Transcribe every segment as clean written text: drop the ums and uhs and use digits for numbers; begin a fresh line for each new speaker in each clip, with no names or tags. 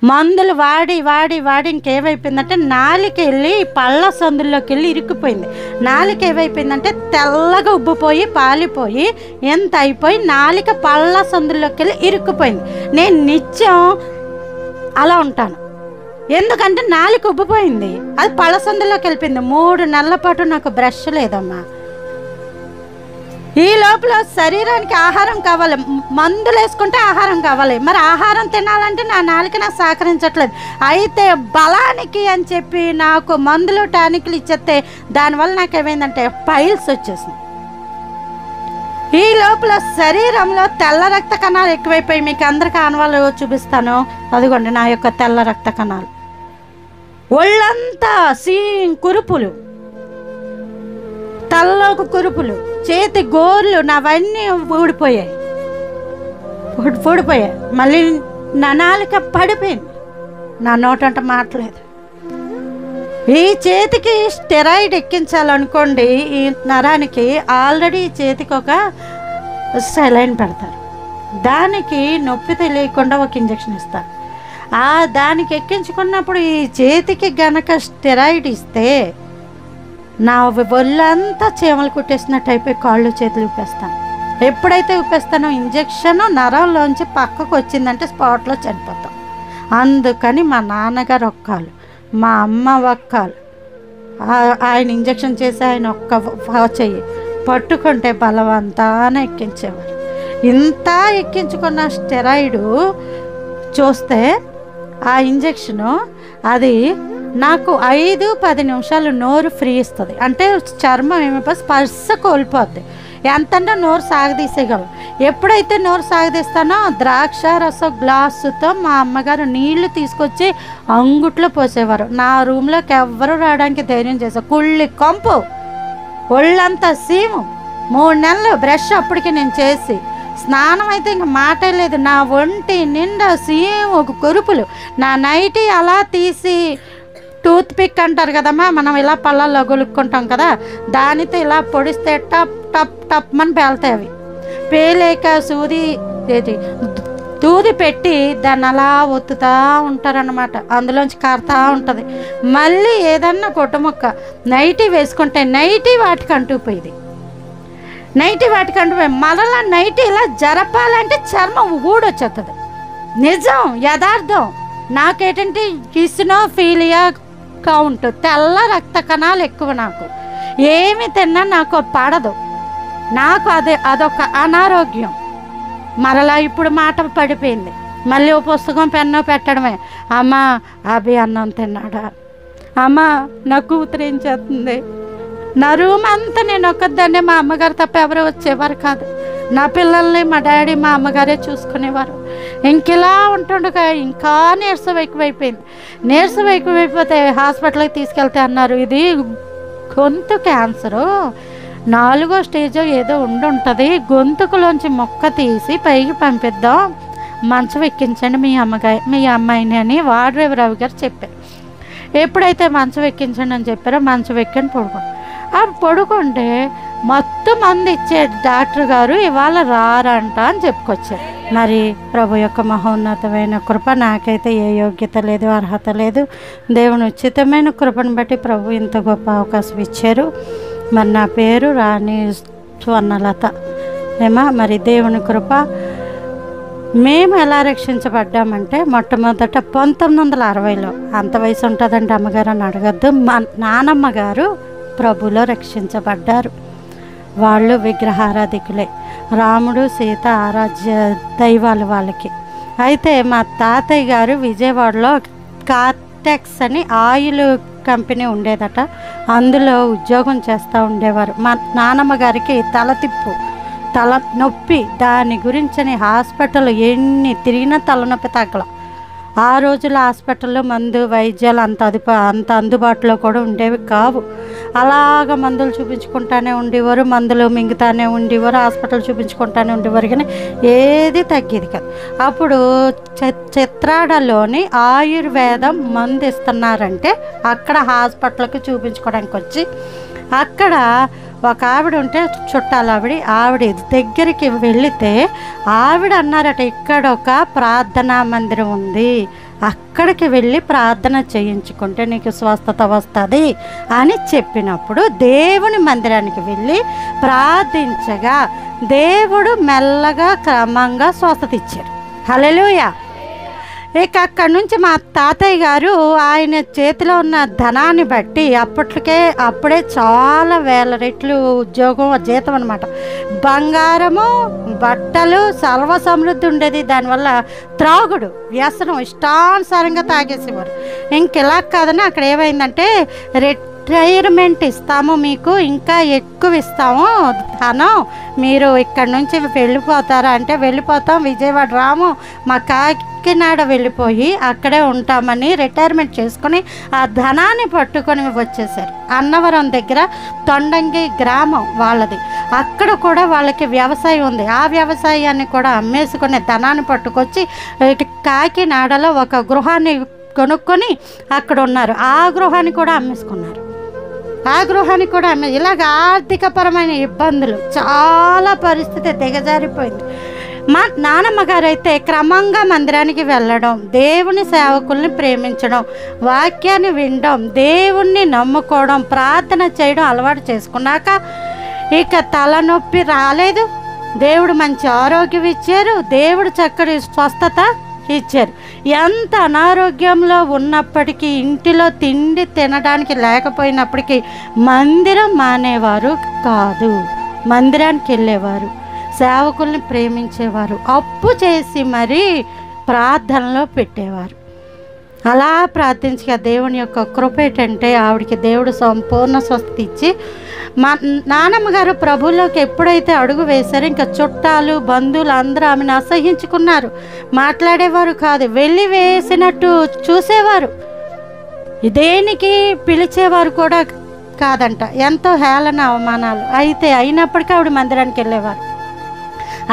మందులు వాడి వాడి వాడి ఇంకేమైపోయిందంటే నాలిక వెళ్ళి పళ్ళ సందుల్లోకి వెళ్ళి ఇరుక్కుపోయింది. నాలిక ఏమైపోయిందంటే తెల్లగా ఉబ్బిపోయి పాలిపోయి ఎంత అయిపోయి నాలిక పళ్ళ సందుల్లోకి వెళ్ళి ఇరుక్కుపోయింది. నేను నిత్యం అలా ఉంటాను, ఎందుకంటే నాలిక ఉబ్బిపోయింది, అది పళ్ళ సందుల్లోకి వెళ్ళిపోయింది. 3 నెలల పాటు నాకు బ్రష్ లేదమ్మా. ఈ లోపల శరీరానికి ఆహారం కావాలి, మందులు వేసుకుంటే ఆహారం కావాలి. మరి ఆహారం తినాలంటే నా నాలుక నాకు సహకరించట్లేదు. అయితే బలానికి అని చెప్పి నాకు మందులు టానిక్లు ఇచ్చేస్తే దానివల్ల నాకు ఏమైందంటే పైల్స్ వచ్చేసింది. ఈ లోపల శరీరంలో తెల్ల రక్త కణాలు ఎక్కువైపోయి మీకు అందరికీ ఆనవాళ్ళు చూపిస్తాను. అదిగోండి నా యొక్క తెల్ల రక్త కణాలు, ఒళ్ళంతా కురుపులు, తల్లోకి కురుపులు, చేతి గోర్లు నావన్నీ ఊడిపోయాయి. మళ్ళీ నా నాలుక పడిపోయింది, నా నోటంట మాటలేదు. ఈ చేతికి స్టెరాయిడ్ ఎక్కించాలనుకోండి, ఈ నరానికి ఆల్రెడీ చేతికి ఒక సెలైన్ పెడతారు, దానికి నొప్పి తెలియకుండా ఒక ఇంజక్షన్ ఇస్తారు. దానికి ఎక్కించుకున్నప్పుడు ఈ చేతికి గనక స్టెరాయిడ్ ఇస్తే నా ఒళ్ళంతా చీమలు కుట్టేసినట్టు అయిపోయి కాళ్ళు చేతులు ఊపేస్తాను. ఎప్పుడైతే ఊపేస్తానో ఇంజక్షన్ నరంలోంచి పక్కకు వచ్చిందంటే స్పాట్లో చనిపోతాం. అందుకని మా నాన్నగారు ఒక్కాలు, మా అమ్మ ఒక్కాలు, ఆయన ఇంజక్షన్ చేసి ఆయన ఒక్క చెయ్యి పట్టుకుంటే బలవంతాన ఎక్కించేవారు. ఇంత ఎక్కించుకున్న స్టెరాయిడు చూస్తే ఆ ఇంజక్షను అది నాకు 5-10 నిమిషాలు నోరు ఫ్రీ ఇస్తుంది. అంటే చర్మం ఏమైపో స్పర్శ కోల్పోద్ది, ఎంతంటే నోరు సాగదీసేయగలం. ఎప్పుడైతే నోరు సాగదీస్తానో ద్రాక్ష రసం గ్లాసుతో మా అమ్మగారు నీళ్లు తీసుకొచ్చి అంగుట్లో పోసేవారు. నా రూమ్లోకి ఎవ్వరూ రావడానికి ధైర్యం చేశారు. కుళ్ళి కంపు, ఒళ్ళంతా సీము. 3 నెలలు బ్రష్ అప్పటికి నేను చేసి, స్నానం అయితే ఇంక మాటే లేదు. నా ఒంటి నిండా సీము కురుపులు. నా నైటీ అలా తీసి టూత్ పిక్ అంటారు కదమ్మా, మనం ఇలా పళ్ళల్లో గొలుక్కుంటాం కదా, దానితో ఇలా పొడిస్తే టప్ టప్ టప్ అని పేలుతాయి. అవి పేలేక దూది పెట్టి దాన్ని అలా ఒత్తుతూ ఉంటారనమాట, అందులోంచి కారుతూ ఉంటుంది. మళ్ళీ ఏదన్నా కొట్టుముక్క నైటీ వేసుకుంటే నైటీ వాటికి అంటుకుపోయింది. మరలా నైటీ ఇలా జరపాలంటే చర్మం ఊడొచ్చేస్తుంది. నిజం, యథార్థం. నాకేంటంటే కిసినోఫీలియా కౌంట్, తెల్ల రక్త కణాలు ఎక్కువ. నాకు ఏమి తిన్నా నాకు పడదు, నాకు అదొక అనారోగ్యం. మరలా ఇప్పుడు మాట పడిపోయింది. మళ్ళీ ఓ పుస్తకం పెన్ను పెట్టడమే. అమ్మ అభి అన్నం తిన్నాడా, అమ్మ నా కూతురు ఏం చేస్తుంది. నా రూమ్ అంతా నేను ఒక్కదాన్నే, మా అమ్మగారు తప్ప ఎవరు వచ్చేవారు కాదు. నా పిల్లల్ని మా డాడీ మా అమ్మగారే చూసుకునేవారు. ఇంకెలా ఉంటుండగా ఇంకా నీరసం ఎక్కువైపోయింది. నీరసం ఎక్కువైపోతే హాస్పిటల్కి తీసుకెళ్తే అన్నారు ఇది గొంతు క్యాన్సరు, 4వ స్టేజో ఏదో ఉంటుంది, గొంతుకులోంచి మొక్క తీసి పైకి పంపిద్దాం, మంచం ఎక్కించండి మీ అమ్మాయిని అని వాడ్రేవరావు గారు చెప్పారు. ఎప్పుడైతే మంచం ఎక్కించండి అని చెప్పారో మంచం ఎక్కని పడుకుంటే మొత్తం మంది ఇచ్చే డాక్టర్ గారు ఇవాళ రారంట అని చెప్పుకొచ్చారు. మరి ప్రభు యొక్క మహోన్నతమైన కృప, నాకైతే ఏ యోగ్యత లేదు, అర్హత లేదు. దేవుని ఉచితమైన కృపను బట్టి ప్రభు ఇంత గొప్ప అవకాశం ఇచ్చారు. మరి నా పేరు రాణి స్వర్ణలత ఏమా. మరి దేవుని కృప, మేము ఎలా రక్షించబడ్డామంటే మొట్టమొదట 1960లో, అంత వయసు ఉంటుందండి అమ్మగారు అని అడగద్దు, మా నానమ్మ గారు ప్రభులో రక్షించబడ్డారు. వాళ్ళు విగ్రహారాధికులే, రాముడు సీత ఆరాధ్య దైవాలు వాళ్ళకి. అయితే మా తాతయ్య గారు విజయవాడలో కార్టెక్స్ అని ఆయిల్ కంపెనీ ఉండేదట, అందులో ఉద్యోగం చేస్తూ ఉండేవారు. మా నానమ్మ గారికి తల నొప్పి, దాని గురించని హాస్పిటల్ ఎన్ని తిరిగినా తలనొప్పి తగ్గల. ఆ రోజుల హాస్పిటల్లో మందు వైద్యాలు అంత అందుబాటులో కూడా ఉండేవి కావు. అలాగ మందులు చూపించుకుంటానే ఉండేవారు, మందులు మింగుతానే ఉండేవారు, హాస్పిటల్ చూపించుకుంటానే ఉండేవారు, కానీ ఏది తగ్గేది కాదు. అప్పుడు చిత్రాడలోని ఆయుర్వేదం మందు ఇస్తున్నారంటే అక్కడ హాస్పిటల్కి చూపించుకోవడానికి వచ్చి, అక్కడ ఒక ఆవిడ ఉంటే చుట్టాలు ఆవిడ దగ్గరికి వెళితే ఆవిడ అన్నారట, ఇక్కడ ఒక ప్రార్థనా మందిరం ఉంది, అక్కడికి వెళ్ళి ప్రార్థన చేయించుకుంటే నీకు స్వస్థత వస్తుంది అని చెప్పినప్పుడు దేవుని మందిరానికి వెళ్ళి ప్రార్థించగా దేవుడు మెల్లగా క్రమంగా స్వస్థత ఇచ్చారు. హల్లెలూయా. ఇక అక్కడి నుంచి మా తాతయ్య గారు ఆయన చేతిలో ఉన్న ధనాన్ని బట్టి అప్పుడే చాలా వేల రెట్లు ఉద్యోగం జీతం అనమాట, బంగారము, బట్టలు, సర్వ సమృద్ధి ఉండేది. దానివల్ల త్రాగుడు, వ్యసనం, ఇష్టానుసారంగా తాగేసేవారు. ఇంకెలా కాదని అక్కడ ఏమైందంటే రిటైర్మెంట్ ఇస్తాము, మీకు ఇంకా ఎక్కువ ఇస్తాము ధనం, మీరు ఇక్కడి నుంచి వెళ్ళిపోతారా అంటే వెళ్ళిపోతాం, విజయవాడ రాము, మా కాకినాడ వెళ్ళిపోయి అక్కడే ఉంటామని రిటైర్మెంట్ చేసుకొని ఆ ధనాన్ని పట్టుకొని వచ్చేసారు. అన్నవరం దగ్గర తొండంగి గ్రామం వాళ్ళది. అక్కడ కూడా వాళ్ళకి వ్యవసాయం ఉంది. ఆ వ్యవసాయాన్ని కూడా అమ్మేసుకునే ధనాన్ని పట్టుకొచ్చి కాకినాడలో ఒక గృహాన్ని కొనుక్కొని అక్కడ ఉన్నారు. ఆ గృహాన్ని కూడా అమ్మేసుకున్నారు. ఇలాగ ఆర్థికపరమైన ఇబ్బందులు, చాలా పరిస్థితి దిగజారిపోయింది. మా నానమ్మ గారు అయితే క్రమంగా మందిరానికి వెళ్ళడం, దేవుని సేవకుల్ని ప్రేమించడం, వాక్యాన్ని వినడం, దేవుణ్ణి నమ్ముకోవడం, ప్రార్థన చేయడం అలవాటు చేసుకున్నాక ఇక తలనొప్పి రాలేదు. దేవుడు మంచి ఆరోగ్యం ఇచ్చారు, దేవుడు చక్కటి స్వస్థత ఇచ్చారు. ఎంత అనారోగ్యంలో ఉన్నప్పటికీ, ఇంటిలో తిండి తినడానికి లేకపోయినప్పటికీ మందిరం మానేవారు కాదు. మందిరానికి వెళ్ళేవారు, సేవకుల్ని ప్రేమించేవారు, అప్పు చేసి మరీ ప్రార్థనలో పెట్టేవారు. అలా ప్రార్థించగా దేవుని యొక్క కృప ఏంటంటే ఆవిడకి దేవుడు సంపూర్ణ స్వస్థత ఇచ్చి, మా నానమ్మ గారు ప్రభువులోకి ఎప్పుడైతే అడుగు వేశారో ఇంకా చుట్టాలు, బంధువులు అందరూ ఆమెను అసహించుకున్నారు. మాట్లాడేవారు కాదు, వెళ్ళి వేసినట్టు చూసేవారు, దేనికి పిలిచేవారు కూడా కాదంట. ఎంతో హేళన, అవమానాలు. అయినప్పటికీ ఆవిడ మందిరానికి వెళ్ళేవారు,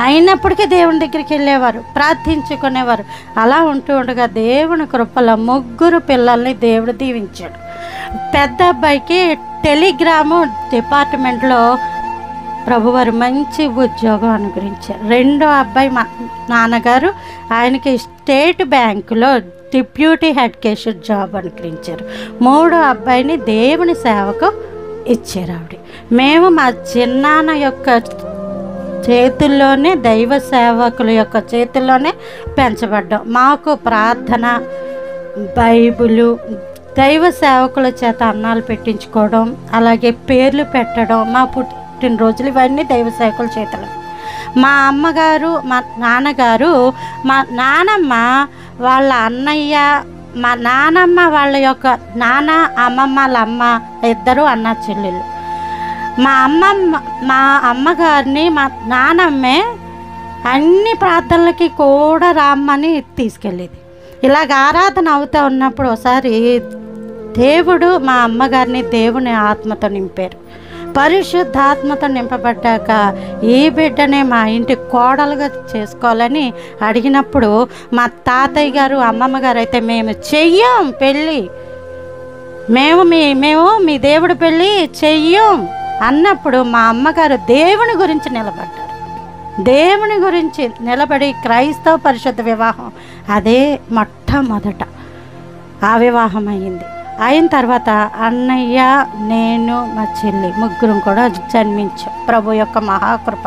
అయినప్పటికీ దేవుని దగ్గరికి వెళ్ళేవారు, ప్రార్థించుకునేవారు. అలా ఉంటూ ఉండగా దేవుని కృపలో 3 పిల్లల్ని దేవుడు దీవించాడు. పెద్ద అబ్బాయికి టెలిగ్రాము డిపార్ట్మెంట్లో ప్రభువారు మంచి ఉద్యోగం అనుగ్రహించారు. రెండో అబ్బాయి మా నాన్నగారు ఆయనకి స్టేట్ బ్యాంకులో డిప్యూటీ హెడ్ కేషియర్ జాబ్ అనుగ్రహించారు. మూడో అబ్బాయిని దేవుని సేవకు ఇచ్చారు ఆవిడ. మేము మా చిన్నాన్న యొక్క చేతుల్లోనే, దైవ సేవకుల యొక్క చేతుల్లోనే పెంచబడ్డాం. మాకు ప్రార్థన, బైబిలు, దైవ సేవకుల చేత అన్నాలు పెట్టించుకోవడం, అలాగే పేర్లు పెట్టడం, మా పుట్టినరోజులు, ఇవన్నీ దైవ సేవకుల చేతులు. మా అమ్మగారు, మా నాన్నగారు, మా నానమ్మ వాళ్ళ అన్నయ్య, మా నానమ్మ వాళ్ళ యొక్క నాన్న, అమ్మమ్మల అమ్మ ఇద్దరు అన్న చెల్లెలు. మా అమ్మగారిని మా నానమ్మే అన్ని ప్రార్థనలకి కూడా రామ్మని తీసుకెళ్ళేది. ఇలాగ ఆరాధన అవుతూ ఉన్నప్పుడు ఒకసారి దేవుడు మా అమ్మగారిని దేవుని ఆత్మతో నింపారు. పరిశుద్ధాత్మతో నింపబడ్డాక ఈ బిడ్డనే మా ఇంటి కోడలుగా చేసుకోవాలని అడిగినప్పుడు మా తాతయ్య గారు, అమ్మమ్మ గారు అయితే మేము చెయ్యం పెళ్ళి, మేము మీ దేవుడి పెళ్ళి చెయ్యం అన్నప్పుడు మా అమ్మగారు దేవుని గురించి నిలబడ్డారు. దేవుని గురించి నిలబడి క్రైస్తవ పరిశుద్ధ వివాహం అదే మొట్టమొదట ఆ వివాహం అయింది. అయిన తర్వాత అన్నయ్య, నేను, మా చెల్లి 3 కూడా జన్మించాం. ప్రభు యొక్క మహాకృప.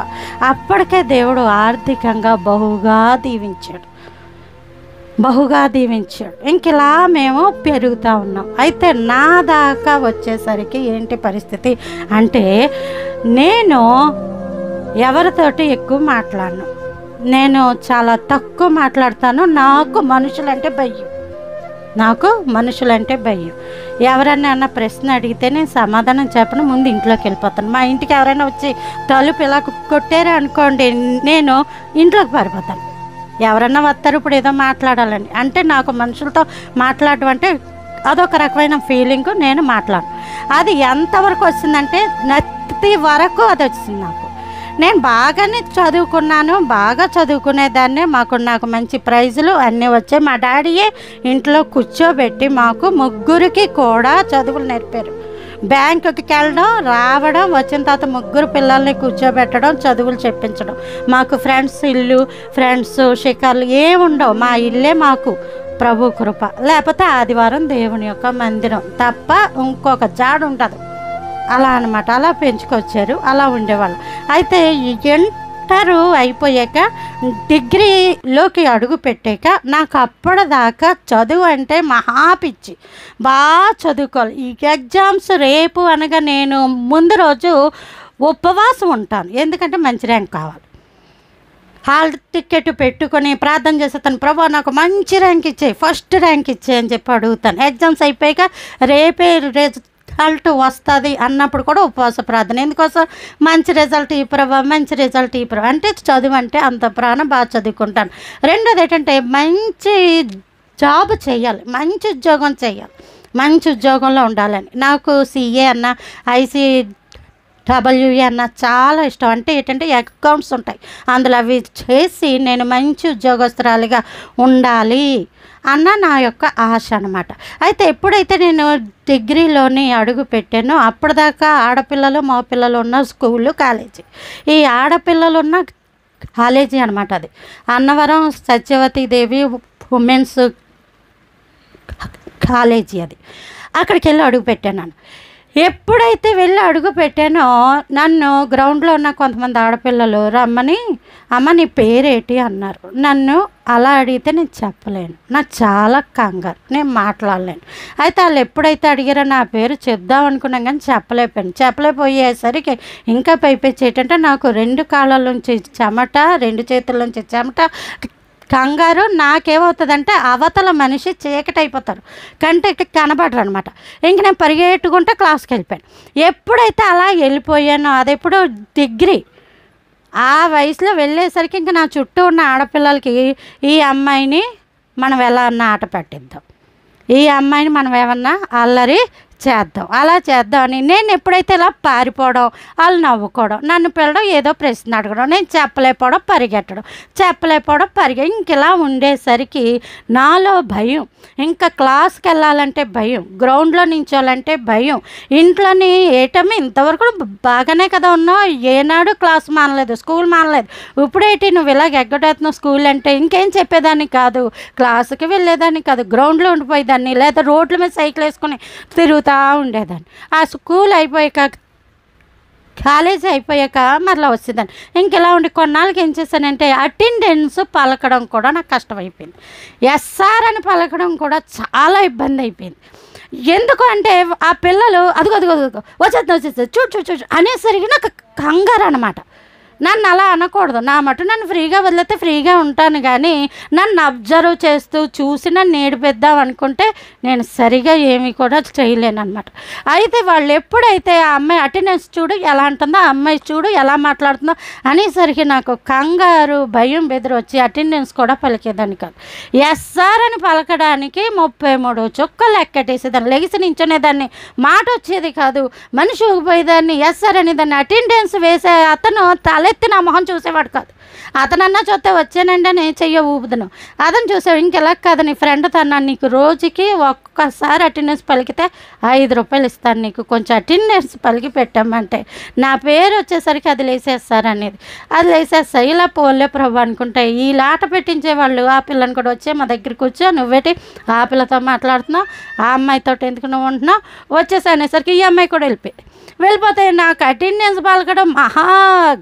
అప్పటికే దేవుడు ఆర్థికంగా బహుగా దీవించాడు. ఇంక ఇలా మేము పెరుగుతూ ఉన్నాం. అయితే నా దాకా వచ్చేసరికి ఏంటి పరిస్థితి అంటే, నేను ఎవరితోటి ఎక్కువ మాట్లాడను, నేను చాలా తక్కువ మాట్లాడతాను. నాకు మనుషులంటే భయం. ఎవరన్నా ప్రశ్న అడిగితే నేను సమాధానం చెప్పను, ముందు ఇంట్లోకి వెళ్ళిపోతాను. మా ఇంటికి ఎవరైనా వచ్చి తలుపు ఇలా కొట్టారా అనుకోండి, నేను ఇంట్లోకి పారిపోతాను. ఎవరన్నా వస్తారు, ఇప్పుడు ఏదో మాట్లాడాలని అంటే నాకు మనుషులతో మాట్లాడడం అంటే అదొక రకమైన ఫీలింగ్. నేను మాట్లాడను. అది ఎంతవరకు వచ్చిందంటే నత్తి వరకు అది వచ్చింది నాకు. నేను బాగానే చదువుకున్నాను, బాగా చదువుకునేదాన్ని. నాకు మంచి ప్రైజులు అన్నీ వచ్చాయి. మా డాడీయే ఇంట్లో కూర్చోబెట్టి మాకు 3 కూడా చదువులు నేర్పారు. బ్యాంకుకి వెళ్ళడం, రావడం, వచ్చిన తర్వాత 3 పిల్లల్ని కూర్చోబెట్టడం, చదువులు చెప్పించడం. మాకు ఫ్రెండ్స్ షికార్లు ఏముండవు. మా ఇల్లే మాకు ప్రభు కృప, లేకపోతే ఆదివారం దేవుని యొక్క మందిరం తప్ప ఇంకొక జాడు ఉండదు. అలా అనమాట. అలా పెంచుకొచ్చారు, అలా ఉండేవాళ్ళు. అయితే ఇంటర్ అయిపోయాక డిగ్రీలోకి అడుగు పెట్టాక నాకు అప్పటిదాకా చదువు అంటే మహా పిచ్చి, బాగా చదువుకోవాలి. ఈ ఎగ్జామ్స్ రేపు అనగా నేను ముందు రోజు ఉపవాసం ఉంటాను, ఎందుకంటే మంచి ర్యాంక్ కావాలి. హాల్ టికెట్ పెట్టుకొని ప్రార్థన చేసేస్తాను, ప్రభా నాకు మంచి ర్యాంక్ ఇచ్చేయి, ఫస్ట్ ర్యాంక్ ఇచ్చేయి అని చెప్పి అడుగుతాను. ఎగ్జామ్స్ అయిపోయాక రేపే రిజల్ట్ వస్తుంది అన్నప్పుడు కూడా ఉపవాస ప్రార్థన. ఎందుకోసం? మంచి రిజల్ట్ ఈ ప్రభా, మంచి రిజల్ట్ ఈ ప్రభా. అంటే చదువు అంటే అంత ప్రాణం, బాగా చదువుకుంటాను. రెండోది ఏంటంటే మంచి జాబ్ చేయాలి, మంచి ఉద్యోగం చేయాలి, మంచి ఉద్యోగంలో ఉండాలని. నాకు సిఏ అన్న ICWE అన్న చాలా ఇష్టం. అంటే ఏంటంటే అకౌంట్స్ ఉంటాయి అందులో, అవి చేసి నేను మంచి ఉద్యోగస్తురాలిగా ఉండాలి అన్న నా యొక్క ఆశ అనమాట. అయితే ఎప్పుడైతే నేను డిగ్రీలోని అడుగు పెట్టానో అప్పటిదాకా ఆడపిల్లలు మగపిల్లలు ఉన్న స్కూలు, కాలేజీ. ఈ ఆడపిల్లలు ఉన్న కాలేజీ అనమాట అది అన్నవరం సత్యవతీదేవి ఉమెన్స్ కాలేజీ. అది అక్కడికి వెళ్ళి అడుగు పెట్టాను. ఎప్పుడైతే వెళ్ళి అడుగు పెట్టానో నన్ను గ్రౌండ్లో ఉన్న కొంతమంది ఆడపిల్లలు రమ్మని, అమ్మ నీ పేరేటి అన్నారు. నన్ను అలా అడిగితే నేను చెప్పలేను, నాకు చాలా కంగారు, నేను మాట్లాడలేను. అయితే వాళ్ళు ఎప్పుడైతే అడిగారో నా పేరు చెప్దాం అనుకున్నాం కానీ చెప్పలేకపోయేసరికి ఇంకా పైపెచ్చి ఏంటంటే నాకు 2 కాళ్ళ నుంచి చెమట, 2 చేతుల నుంచి చెమట, కంగారు. నాకేమవుతుందంటే అవతల మనిషి చీకటి అయిపోతారు, కంటికి కనబడరు అనమాట. ఇంక నేను పరిగెట్టుకుంటే క్లాస్కి వెళ్ళిపోయాను. ఎప్పుడైతే అలా వెళ్ళిపోయానో అది ఎప్పుడు డిగ్రీ ఆ వయసులో వెళ్ళేసరికి ఇంక నా చుట్టూ ఉన్న ఆడపిల్లలకి ఈ అమ్మాయిని మనం ఎలా అన్నా ఆట పట్టిద్దాం, ఈ అమ్మాయిని మనం ఏమన్నా అల్లరి చేద్దాం, అలా చేద్దామని నేను ఎప్పుడైతే ఇలా పారిపోవడం, వాళ్ళు నవ్వుకోవడం, నన్ను పిల్లడం, ఏదో ప్రశ్న అడగడం, నేను చెప్పలేకపోవడం, పరిగెట్టడం ఇంక ఇలా ఉండేసరికి నాలో భయం. ఇంకా క్లాస్కి వెళ్ళాలంటే భయం, గ్రౌండ్లో నించోాలంటే భయం, ఇంట్లోని ఏటమ్మ ఇంతవరకు బాగానే కదా ఉన్నావు, ఏనాడు క్లాస్ మానలేదు, స్కూల్ మానలేదు, ఇప్పుడేంటి నువ్వు ఇలాగ ఎగ్గడేస్తున్నావు స్కూల్ అంటే, ఇంకేం చెప్పేదాన్ని కాదు, క్లాసుకి వెళ్ళేదాన్ని కాదు, గ్రౌండ్లో ఉండిపోయేదాన్ని, లేదా రోడ్ల మీద సైకిల్ వేసుకొని తిరుగుతూ ఉండేదాన్ని. ఆ స్కూల్ అయిపోయాక కాలేజీ అయిపోయాక మరలా వచ్చేదాన్ని. ఇంకెలా ఉండి కొన్నాళ్ళకి ఏం చేశానంటే అటెండెన్స్ పలకడం కూడా నాకు కష్టమైపోయింది. SR అని పలకడం కూడా చాలా ఇబ్బంది అయిపోయింది. ఎందుకు అంటే ఆ పిల్లలు అదిగో వచ్చేది చూడు అనేసరికి నాకు కంగారు అనమాట. నన్ను అలా అనకూడదు, నా మటు నన్ను ఫ్రీగా వదిలేస్తే ఫ్రీగా ఉంటాను, కానీ నన్ను అబ్జర్వ్ చేస్తూ చూసి నన్ను ఏడిపిద్దాం అనుకుంటే నేను సరిగా ఏమీ కూడా చేయలేను అనమాట. అయితే వాళ్ళు ఎప్పుడైతే ఆ అమ్మాయి అటెండెన్స్ చూడు ఎలా అంటుందో, ఆ అమ్మాయి చూడు ఎలా మాట్లాడుతుందో అనేసరికి నాకు కంగారు, భయం బెదిరి వచ్చి అటెండెన్స్ కూడా పలికేదాన్ని కాదు. SR అని పలకడానికి 33 చుక్కలు ఎక్కటేసేదాన్ని, లెగిసి నించునేదాన్ని, మాట వచ్చేది కాదు, మనిషి ఊగిపోయేదాన్ని. SR అనేదాన్ని. అటెండెన్స్ వేసే అతను తలెత్తి నా మొహం చూసేవాడు కాదు. అతనన్నా చూస్తే వచ్చానండి అని చెయ్య ఊపుదును, అతను చూసాడు ఇంకెలా కాదు, నీ ఫ్రెండ్ తన్నా నీకు రోజుకి ఒక్కసారి అటెండెన్స్ పలికితే 5 రూపాయలు ఇస్తాను, నీకు కొంచెం అటెండెన్స్ పలికి పెట్టామంటే నా పేరు వచ్చేసరికి అది లేసేస్తారు అనేది, అది లేసేస్తా. ఇలా పోలే ప్రభు అనుకుంటే ఈ లాట పెట్టించేవాళ్ళు. ఆ పిల్లని కూడా వచ్చే మా దగ్గర కూర్చో, నువ్వేటి ఆ పిల్లతో మాట్లాడుతున్నావు, ఆ అమ్మాయితో ఎందుకు నువ్వు ఉంటున్నావు, వచ్చేసి అనేసరికి ఈ అమ్మాయి కూడా వెళ్ళిపోతే నాకు అటెండెన్స్ పలకడం మహా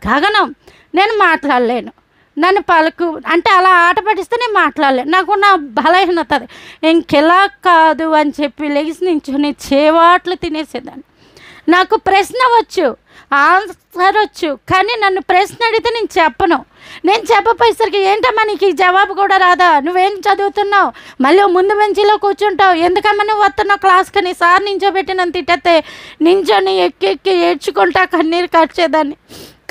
గగనం. నేను మాట్లాడలేను, నన్ను పలుకు అంటే అలా ఆట పట్టిస్తే నేను మాట్లాడలేను, నాకు నా బలహీనత అది. ఇంకెలా కాదు అని చెప్పి లెగిసి నించుని చేవాట్లు తినేసేదాన్ని. నాకు ప్రశ్న వచ్చు, ఆన్సర్ వచ్చు, కానీ నన్ను ప్రశ్న అడిగితే నేను చెప్పను. నేను చెప్పపోయేసరికి ఏంటమ్మా నీకు ఈ జవాబు కూడా రాదా, నువ్వేం చదువుతున్నావు, మళ్ళీ ముందు బెంచీలో కూర్చుంటావు, ఎందుకమ్మా నువ్వు వస్తున్నావు క్లాస్కి, సార్ నించోబెట్టి నన్ను తిట్టేస్తే నించొని ఎక్కి ఏడ్చుకుంటా కన్నీరు కట్టేదాన్ని.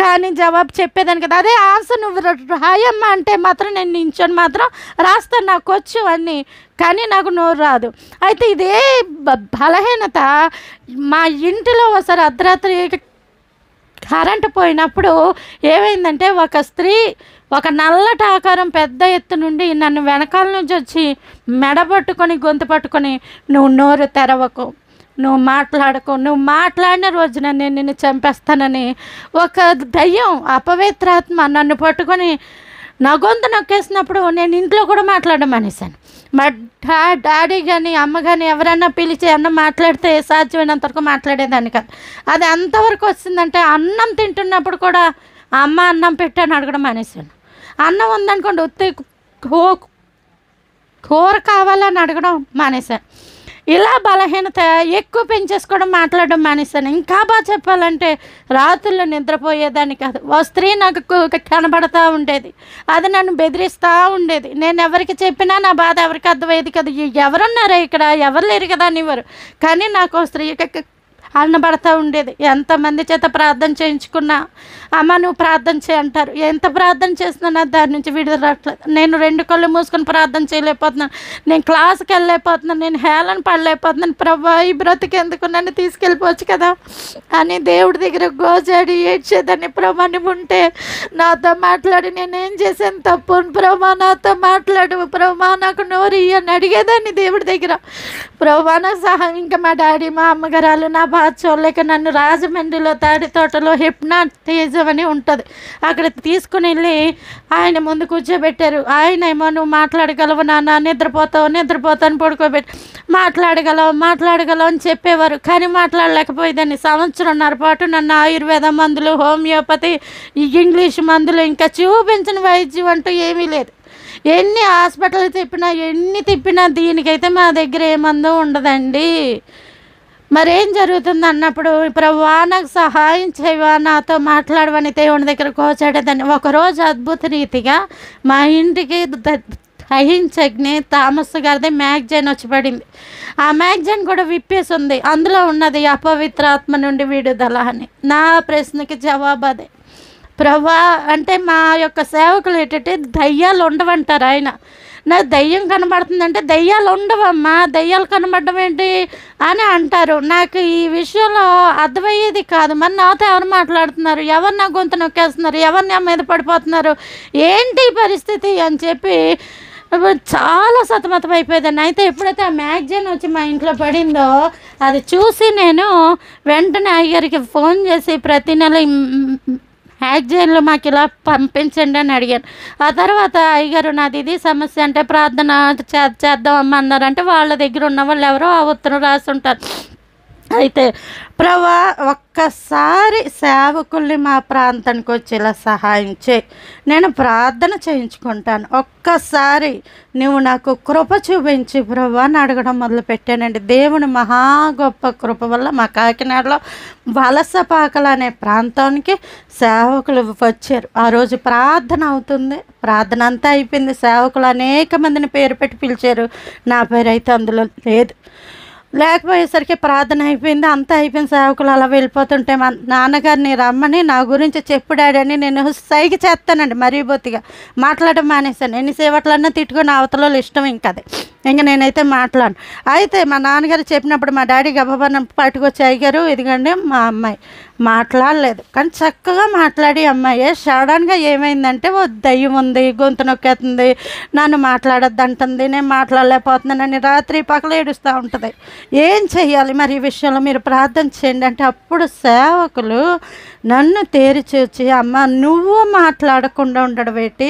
కానీ జవాబు చెప్పేదాన్ని కదా, అదే ఆన్సర్ నువ్వు రాయమ్మా అంటే మాత్రం నేను నించొని మాత్రం రాస్తాను, నాకు వచ్చు అన్నీ, కానీ నాకు నోరు రాదు. అయితే ఇదే బలహీనత మా ఇంటిలో ఒకసారి అర్ధరాత్రి కరెంటు పోయినప్పుడు ఏమైందంటే ఒక స్త్రీ ఒక నల్లటి ఆకారం పెద్ద ఎత్తు నుండి నన్ను వెనకాల నుంచి వచ్చి మెడ పట్టుకొని గొంతు పట్టుకొని, నువ్వు నోరు తెరవకు, నువ్వు మాట్లాడకు, నువ్వు మాట్లాడిన రోజున నేను నిన్ను చంపేస్తానని ఒక దయ్యం అపవిత్రాత్మ నన్ను పట్టుకొని నా గొంతు నొక్కేసినప్పుడు నేను ఇంట్లో కూడా మాట్లాడడం మానేశాను. మా డాడీ కానీ అమ్మ కానీ ఎవరన్నా పిలిచి అన్నం మాట్లాడితే సాధ్యమైనంత వరకు మాట్లాడేదాన్ని కాదు. అది ఎంతవరకు వచ్చిందంటే అన్నం తింటున్నప్పుడు కూడా అమ్మ అన్నం పెట్టాను అడగడం మానేసాను. అన్నం ఉందనుకోండి ఉత్తి కూర కావాలని అడగడం మానేశాను. ఇలా బలహీనత ఎక్కువ పెంచేసుకోవడం, మాట్లాడడం మానేశాను. ఇంకా బాగా చెప్పాలంటే రాత్రుల్లో నిద్రపోయేదాన్ని కాదు. ఓ స్త్రీ నాకు కనబడతా ఉండేది, అది నన్ను బెదిరిస్తూ ఉండేది. నేను ఎవరికి చెప్పినా నా బాధ ఎవరికి అర్థమయ్యేది కదా. ఎవరున్నారా ఇక్కడ, ఎవరు లేరు కదా అనేవారు. కానీ నాకు ఓ స్త్రీ అన్నబడతా ఉండేది. ఎంతమంది చేత ప్రార్థన చేయించుకున్నా అమ్మ నువ్వు ప్రార్థన చేయి అంటారు. ఎంత ప్రార్థన చేస్తున్నా దాని నుంచి విడుదల రావట్లేదు. నేను 2 కళ్ళు మూసుకొని ప్రార్థన చేయలేకపోతున్నాను, నేను క్లాస్కి వెళ్ళలేకపోతున్నాను, నేను హేళన పడలేకపోతున్నాను. ప్రభా ఈ బ్రతికెందుకు, నన్ను తీసుకెళ్ళిపోవచ్చు కదా అని దేవుడి దగ్గర గోజాడి ఏడ్చేదాన్ని. ప్రభా నువ్వు ఉంటే నాతో మాట్లాడి, నేనేం చేశాను తప్పు, ప్రభా నాతో మాట్లాడు, ప్రభా నాకు నోరు అని అడిగేదాన్ని దేవుడి దగ్గర. ప్రభా నాకు సహాయం. ఇంకా మా డాడీ మా అమ్మగారు నా బాధ చూడలేక నన్ను రాజమండ్రిలో తాడి తోటలో హిప్నాటిజం అని ఉంటుంది, అక్కడ తీసుకుని వెళ్ళి ఆయన ముందు కూర్చోబెట్టారు. ఆయన ఏమో నువ్వు మాట్లాడగలవు నాన్న, నిద్రపోతాను పడుకోబెట్టి మాట్లాడగలవు అని చెప్పేవారు. కానీ మాట్లాడలేకపోయేదాన్ని. 1.5 సంవత్సరం పాటు నన్ను ఆయుర్వేద మందులు, హోమియోపతి, ఇంగ్లీష్ మందులు, ఇంకా చూపించిన వైద్యం అంటూ ఏమీ లేదు. ఎన్ని హాస్పిటల్ తిప్పినా దీనికైతే మా దగ్గర ఏ మందు ఉండదండి. మరేం జరుగుతుంది అన్నప్పుడు ప్రభువా నాకు సహాయం చేయవా, నాతో మాట్లాడవని దేవుని దగ్గర కోచాడేదాన్ని. ఒకరోజు అద్భుత రీతిగా మా ఇంటికి అహింసగ్ని థామస్ గారిది మ్యాగజైన్ వచ్చి పడింది. ఆ మ్యాగజైన్ కూడా విప్పేసి ఉంది. అందులో ఉన్నది అపవిత్రాత్మ నుండి విడుదల అని. నా ప్రశ్నకి జవాబు అదే. ప్రభా అంటే మా యొక్క సేవకులు ఏంటంటే దయ్యాలు ఉండవంటారు. ఆయన నాకు దయ్యం కనబడుతుందంటే దయ్యాలు ఉండవమ్మా, దయ్యాలు కనబడడం ఏంటి అని అంటారు. నాకు ఈ విషయంలో అర్థమయ్యేది కాదు. మరి నాతో ఎవరు మాట్లాడుతున్నారు, ఎవరు నా గొంతు నొక్కేస్తున్నారు, ఎవరు నా మీద పడిపోతున్నారు, ఏంటి పరిస్థితి అని చెప్పి చాలా సతమతం అయిపోయేదాన్ని. అయితే ఎప్పుడైతే ఆ మ్యాగజైన్ వచ్చి మా ఇంట్లో పడిందో అది చూసి నేను వెంటనే అయ్యగారికి ఫోన్ చేసి ప్రతి నెల మ్యాగజైన్లో మాకు ఇలా పంపించండి అని అడిగాను. ఆ తర్వాత అయ్యగారు నాది ఇది సమస్య అంటే ప్రార్థన చేద్దామమ్మా అన్నారంటే వాళ్ళ దగ్గర ఉన్న వాళ్ళు ఎవరో ఆ ఉత్తరం రాసి ఉంటారు. అయితే ప్రభా ఒక్కసారి సేవకుల్ని మా ప్రాంతానికి వచ్చేలా సహాయం చేయి, నేను ప్రార్థన చేయించుకుంటాను, ఒక్కసారి నువ్వు నాకు కృప చూపించి ప్రభా అని అడగడం మొదలుపెట్టానండి. దేవుని మహా గొప్ప కృప వల్ల మా కాకినాడలో వలసపాకలు అనే ప్రాంతానికి సేవకులు వచ్చారు. ఆ రోజు ప్రార్థన అవుతుంది, ప్రార్థన అంతా అయిపోయింది. సేవకులు అనేక మందిని పేరు పెట్టి పిలిచారు, నా పేరు అయితే అందులో లేదు. లేకపోయేసరికి ప్రార్థన అయిపోయింది, అంతా అయిపోయింది. సేవకులు అలా వెళ్ళిపోతుంటే మా నాన్నగారిని రమ్మని నా గురించి చెప్పుడాడని నేను సైగ చేస్తానండి. మరీ బొత్తిగా మాట్లాడడం మానేశాను. ఎన్ని సేవట్లన్నా తిట్టుకుని అవతల ఇష్టం ఇంకా అది, ఇంక నేనైతే మాట్లాడను. అయితే మా నాన్నగారు చెప్పినప్పుడు మా డాడీ గబగబా పట్టుకొచ్చి అయ్యారు ఇదిగండి మా అమ్మాయి మాట్లాడలేదు, కానీ చక్కగా మాట్లాడి అమ్మాయి సడన్గా ఏమైందంటే ఓ దయ్యం ఉంది, గొంతు నొక్కేస్తుంది, నన్ను మాట్లాడద్దు అంటుంది, నేను మాట్లాడలేకపోతున్నానని రాత్రి పగలు ఏడుస్తూ ఉంటుంది. ఏం చెయ్యాలి మరి ఈ విషయంలో మీరు ప్రార్థన చేయండి అంటే అప్పుడు సేవకులు నన్ను తేరి చూచి అమ్మ నువ్వు మాట్లాడకుండా ఉండడం ఏంటి,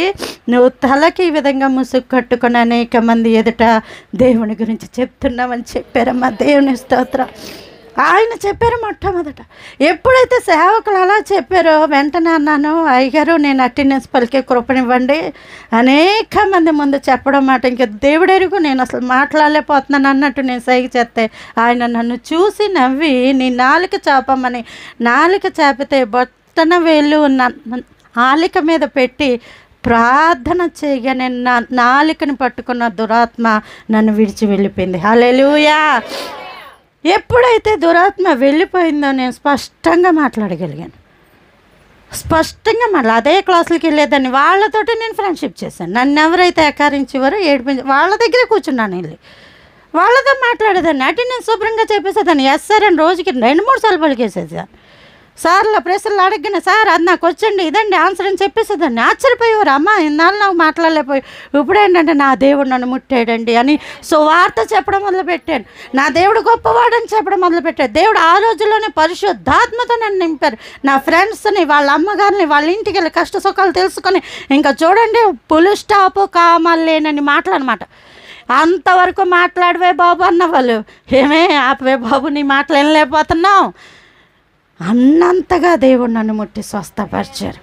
నువ్వు తలకి ఈ విధంగా ముసుగు కట్టుకుని అనేక మంది ఎదుట దేవుని గురించి చెప్తున్నామని చెప్పారమ్మా. దేవుని స్తోత్రం. ఆయన చెప్పారు మొట్టమొదట. ఎప్పుడైతే సేవకులు అలా చెప్పారో వెంటనే అన్నాను, అయ్యగారు నేను అటెండెన్స్ పలికే కృపనివ్వండి. అనేక మంది ముందు చెప్పడం మాట ఇంకా దేవుడెరుగు నేను అసలు మాట్లాడలేకపోతున్నాను అన్నట్టు నేను సైగ చేస్తే ఆయన నన్ను చూసి నవ్వి నీ నాలుక చాపమని నాలుక చాపితే బొట్టన వేళ్ళు నాలిక మీద పెట్టి ప్రార్థన చేయగానే నా నాలికని పట్టుకున్న దురాత్మ నన్ను విడిచి వెళ్ళిపోయింది. హల్లెలూయా. ఎప్పుడైతే దురాత్మ వెళ్ళిపోయిందో నేను స్పష్టంగా మాట్లాడగలిగాను. స్పష్టంగా అదే క్లాసులకి వెళ్ళేదాన్ని, వాళ్ళతోటి నేను ఫ్రెండ్షిప్ చేశాను. నన్ను ఎవరైతే ఎకారించేవారో ఏడిపించి వాళ్ళ దగ్గరే కూర్చున్నాను, వెళ్ళి వాళ్ళతో మాట్లాడేదాన్ని. అటెండెన్స్ శుభ్రంగా చెప్పేసేదాన్ని. ఎస్ సార్ అని రోజుకి 2-3 సార్లు పలికేసేదాన్ని. సార్ల ప్రశ్నలు అడగగానే సార్ అది నాకు వచ్చండి ఇదండి ఆన్సర్ అని చెప్పేసేదాన్ని. ఆశ్చర్యపోయేవారు, అమ్మ ఇన్నాళ్ళు నాకు మాట్లాడలేకపోయి ఇప్పుడు ఏంటంటే నా దేవుడు నన్ను ముట్టాడండి అని సువార్త చెప్పడం మొదలుపెట్టాను. నా దేవుడు గొప్పవాడని చెప్పడం మొదలుపెట్టాడు. దేవుడు ఆ రోజుల్లోనే పరిశుద్ధాత్మతో నన్ను నింపారు. నా ఫ్రెండ్స్ని వాళ్ళ అమ్మగారిని వాళ్ళ ఇంటికి వెళ్ళి కష్ట సుఖాలు తెలుసుకొని ఇంకా చూడండి పులు స్టాపు కామాలు లేనని మాటలన్నమాట. అంతవరకు మాట్లాడవే బాబు అన్నవాళ్ళు, ఏమే ఆపవే బాబు నీ మాటలు వినలేకపోతున్నావు అన్నంతగా దేవుడు నన్ను ముట్టి స్వస్థపరిచారు.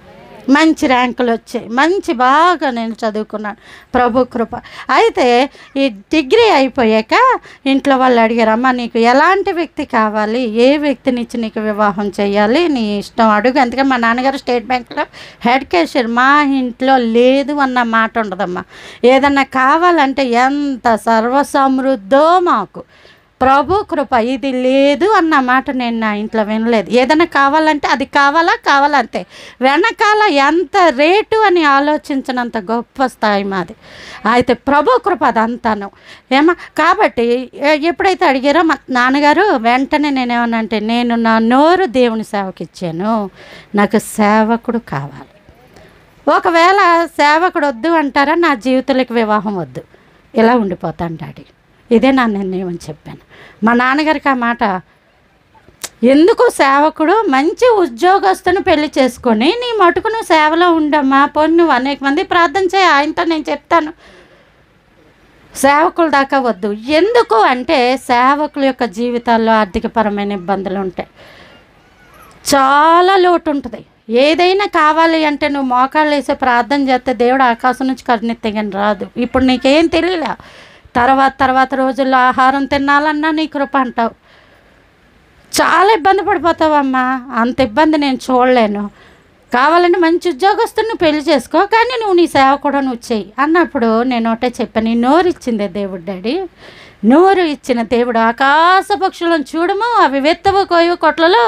మంచి ర్యాంకులు వచ్చాయి, మంచి బాగా నేను చదువుకున్నాను, ప్రభు కృప. అయితే ఈ డిగ్రీ అయిపోయాక ఇంట్లో వాళ్ళు అడిగారు, అమ్మ నీకు ఎలాంటి వ్యక్తి కావాలి, ఏ వ్యక్తినిచ్చి నీకు వివాహం చేయాలి, నీ ఇష్టం అడుగు. అందుకే మా నాన్నగారు స్టేట్ బ్యాంక్లో హెడ్ క్యాషియర్. మా ఇంట్లో లేదు అన్న మాట ఉండదమ్మా. ఏదన్నా కావాలంటే ఎంత సర్వసమృద్ధో మాకు ప్రభు కృప, ఇది లేదు అన్న మాట నేను నా ఇంట్లో వినలేదు. ఏదైనా కావాలంటే అది కావాలంతే, వెనకాల ఎంత రేటు అని ఆలోచించినంత గొప్ప స్థాయి మాది. అయితే ప్రభు కృప అదంతాను కాబట్టి ఎప్పుడైతే అడిగారో మా నాన్నగారు, వెంటనే నేనేమనంటే, నేను నా నోరు దేవుని సేవకి ఇచ్చాను, నాకు సేవకుడు కావాలి. ఒకవేళ సేవకుడు వద్దు అంటారా, నా జీవితంలోకి వివాహం వద్దు, ఇలా ఉండిపోతాను డాడీ. ఇదే నా నిర్ణయం అని చెప్పాను. మా నాన్నగారికి ఆ మాట, ఎందుకు సేవకుడు మంచి ఉద్యోగస్తుని పెళ్లి చేసుకొని నీ మటుకు నువ్వు సేవలో ఉండమ్మా, పోనీ నువ్వు అనేక మంది ప్రార్థన చేయి, ఆయనతో నేను చెప్తాను, సేవకుల దాకా వద్దు. ఎందుకు అంటే సేవకుల యొక్క జీవితాల్లో ఆర్థికపరమైన ఇబ్బందులు ఉంటాయి, చాలా లోటు ఉంటుంది. ఏదైనా కావాలి అంటే నువ్వు మోకాళ్ళు వేసే ప్రార్థన చేస్తే దేవుడు ఆకాశం నుంచి కరుణెత్తగాని రాదు. ఇప్పుడు నీకేం తెలియలే, తర్వాత రోజుల్లో ఆహారం తినాలన్నా నీ కృప అంటావు, చాలా ఇబ్బంది పడిపోతావమ్మా. అంత ఇబ్బంది నేను చూడలేను, కావాలంటే మంచి ఉద్యోగస్తుని పెళ్లి చేసుకో, కానీ నువ్వు నీ సేవ కూడా నువ్వు చెయ్యి అన్నప్పుడు నేను ఒకటే చెప్పాను, నీ నోరు ఇచ్చిందే దేవుడు డాడీ, నోరు ఇచ్చిన దేవుడు. ఆకాశ పక్షులను చూడము, అవి వెత్తవు కోయవు, కొట్లలో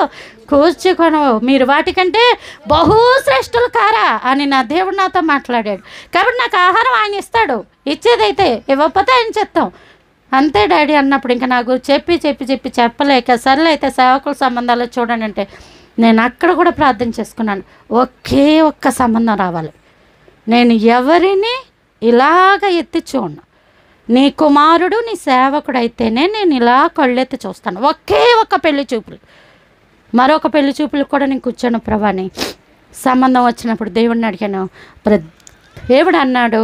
కూర్చుకొనవు, మీరు వాటికంటే బహుశ్రేష్ఠులు కారా అని నా దేవుడు నాతో మాట్లాడాడు. కాబట్టి నాకు ఆహారం ఆయన ఇస్తాడు, ఇచ్చేదైతే, ఇవ్వకపోతే ఆయన చెప్తాం అంతే డాడీ అన్నప్పుడు ఇంకా నాకు చెప్పలేక, సర్లే అయితే సేవకుల సంబంధాలు చూడండి అంటే నేను అక్కడ కూడా ప్రార్థన చేసుకున్నాను. ఒకే ఒక్క సంబంధం రావాలి, నేను ఎవరిని ఇలాగ ఎత్తి చూడను, నీ కుమారుడు నీ సేవకుడు అయితేనే నేను ఇలా కళ్ళెత్తి చూస్తాను. ఒకే ఒక్క పెళ్లి చూపులు, మరొక పెళ్లి చూపులు కూడా నేను కూర్చోను ప్రభాని. సంబంధం వచ్చినప్పుడు దేవుడిని అడిగాను, దేవుడు అన్నాడు,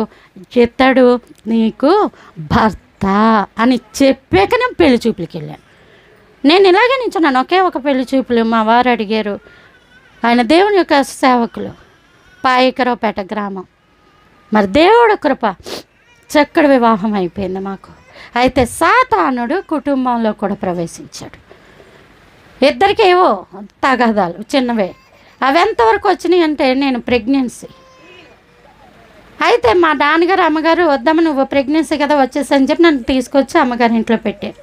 ఇతడు నీకు భర్త అని చెప్పాక నేను పెళ్లి చూపులకి వెళ్ళాను. నేను ఇలాగే నించున్నాను, ఒకే ఒక పెళ్లి చూపులు. మా వారు అడిగారు, ఆయన దేవుని యొక్క సేవకులు, పాయికరావుపేట గ్రామం. మరి దేవుడు కృప, చక్కటి వివాహం అయిపోయింది మాకు. అయితే సాతానుడు కుటుంబంలో కూడా ప్రవేశించాడు. ఇద్దరికి ఏవో తగాదాలు చిన్నవే, అవి ఎంతవరకు వచ్చినాయి అంటే నేను ప్రెగ్నెన్సీ. అయితే మా నాన్నగారు అమ్మగారు, వద్దమ్మ నువ్వు ప్రెగ్నెన్సీ కదా వచ్చేసని చెప్పి నన్ను తీసుకొచ్చి అమ్మగారి ఇంట్లో పెట్టారు.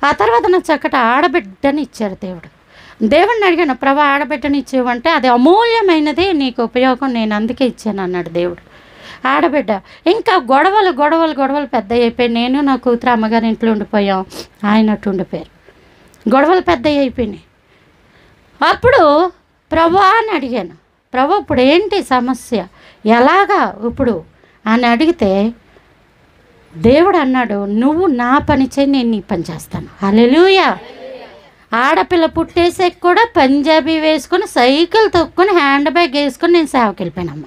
ఆ తర్వాత నాకు చక్కటి ఆడబిడ్డని ఇచ్చారు దేవుడు. దేవుడిని అడిగాను, ప్రభా ఆడబిడ్డని ఇచ్చేవంటే అది అమూల్యమైనది, నీకు ఉపయోగం, నేను అందుకే ఇచ్చాను అన్నాడు దేవుడు. ఆడబిడ్డ. ఇంకా గొడవలు పెద్ద అయిపోయి నేను నా కూతురు అమ్మగారి ఇంట్లో ఉండిపోయాం, ఆయన అటు ఉండిపోయారు. గొడవలు పెద్ద అయిపోయినాయి. అప్పుడు ప్రభా అని అడిగాను, ప్రభు ఇప్పుడు ఏంటి సమస్య, ఎలాగా ఇప్పుడు అని అడిగితే దేవుడు అన్నాడు, నువ్వు నా పని చేయి, నేను నీ పని చేస్తాను. హల్లెలూయా. ఆడపిల్ల పుట్టేసాక కూడా పంజాబీ వేసుకొని సైకిల్ తొక్కుని హ్యాండ్ బ్యాగ్ వేసుకొని నేను సేవకి వెళ్ళిపోయానమ్మ.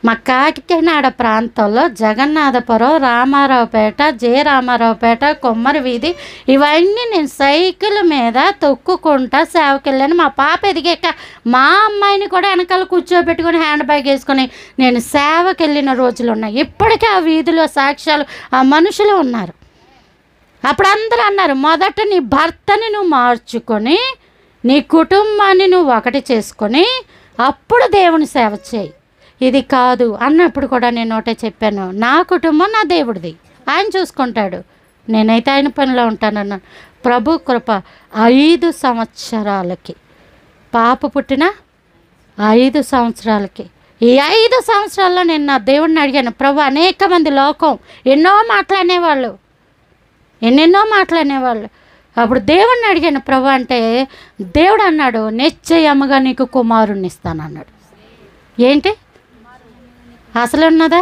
మా కాకినాడ ప్రాంతంలో జగన్నాథపురం, రామారావుపేట, రామారావుపేట, కొమ్మరి వీధి, ఇవన్నీ నేను సైకిల్ మీద తొక్కుకుంటా సేవకి వెళ్ళాను. మా పాప ఎదిగాక మా అమ్మాయిని కూడా వెనకాల కూర్చోబెట్టుకొని హ్యాండ్ బ్యాగ్ వేసుకొని నేను సేవకి వెళ్ళిన రోజులు ఉన్నాయి. ఇప్పటికీ ఆ వీధిలో సాక్ష్యాలు, ఆ మనుషులు ఉన్నారు. అప్పుడు అందరూ అన్నారు, మొదట నీ భర్తని నువ్వు మార్చుకొని నీ కుటుంబాన్ని నువ్వు ఒకటి చేసుకొని అప్పుడు దేవుని సేవ చేయి, ఇది కాదు అన్నప్పుడు కూడా నేను ఒకటే చెప్పాను, నా కుటుంబం నా దేవుడిది, ఆయన చూసుకుంటాడు, నేనైతే ఆయన పనిలో ఉంటానన్నా. ప్రభు కృప 5 సంవత్సరాలకి పాప పుట్టిన 5 సంవత్సరాలకి, ఈ 5 సంవత్సరాల్లో నేను నా దేవుడిని అడిగాను, ప్రభు అనేక మంది లోకం ఎన్నో మాట్లాడేవాళ్ళు, ఎన్నెన్నో మాట్లాడేవాళ్ళు. అప్పుడు దేవుడిని అడిగాను, ప్రభు అంటే దేవుడు అన్నాడు, నిశ్చయముగా నీకు కుమారుణ్ణి ఇస్తాను అన్నాడు. ఏంటి అసలు ఉన్నదా,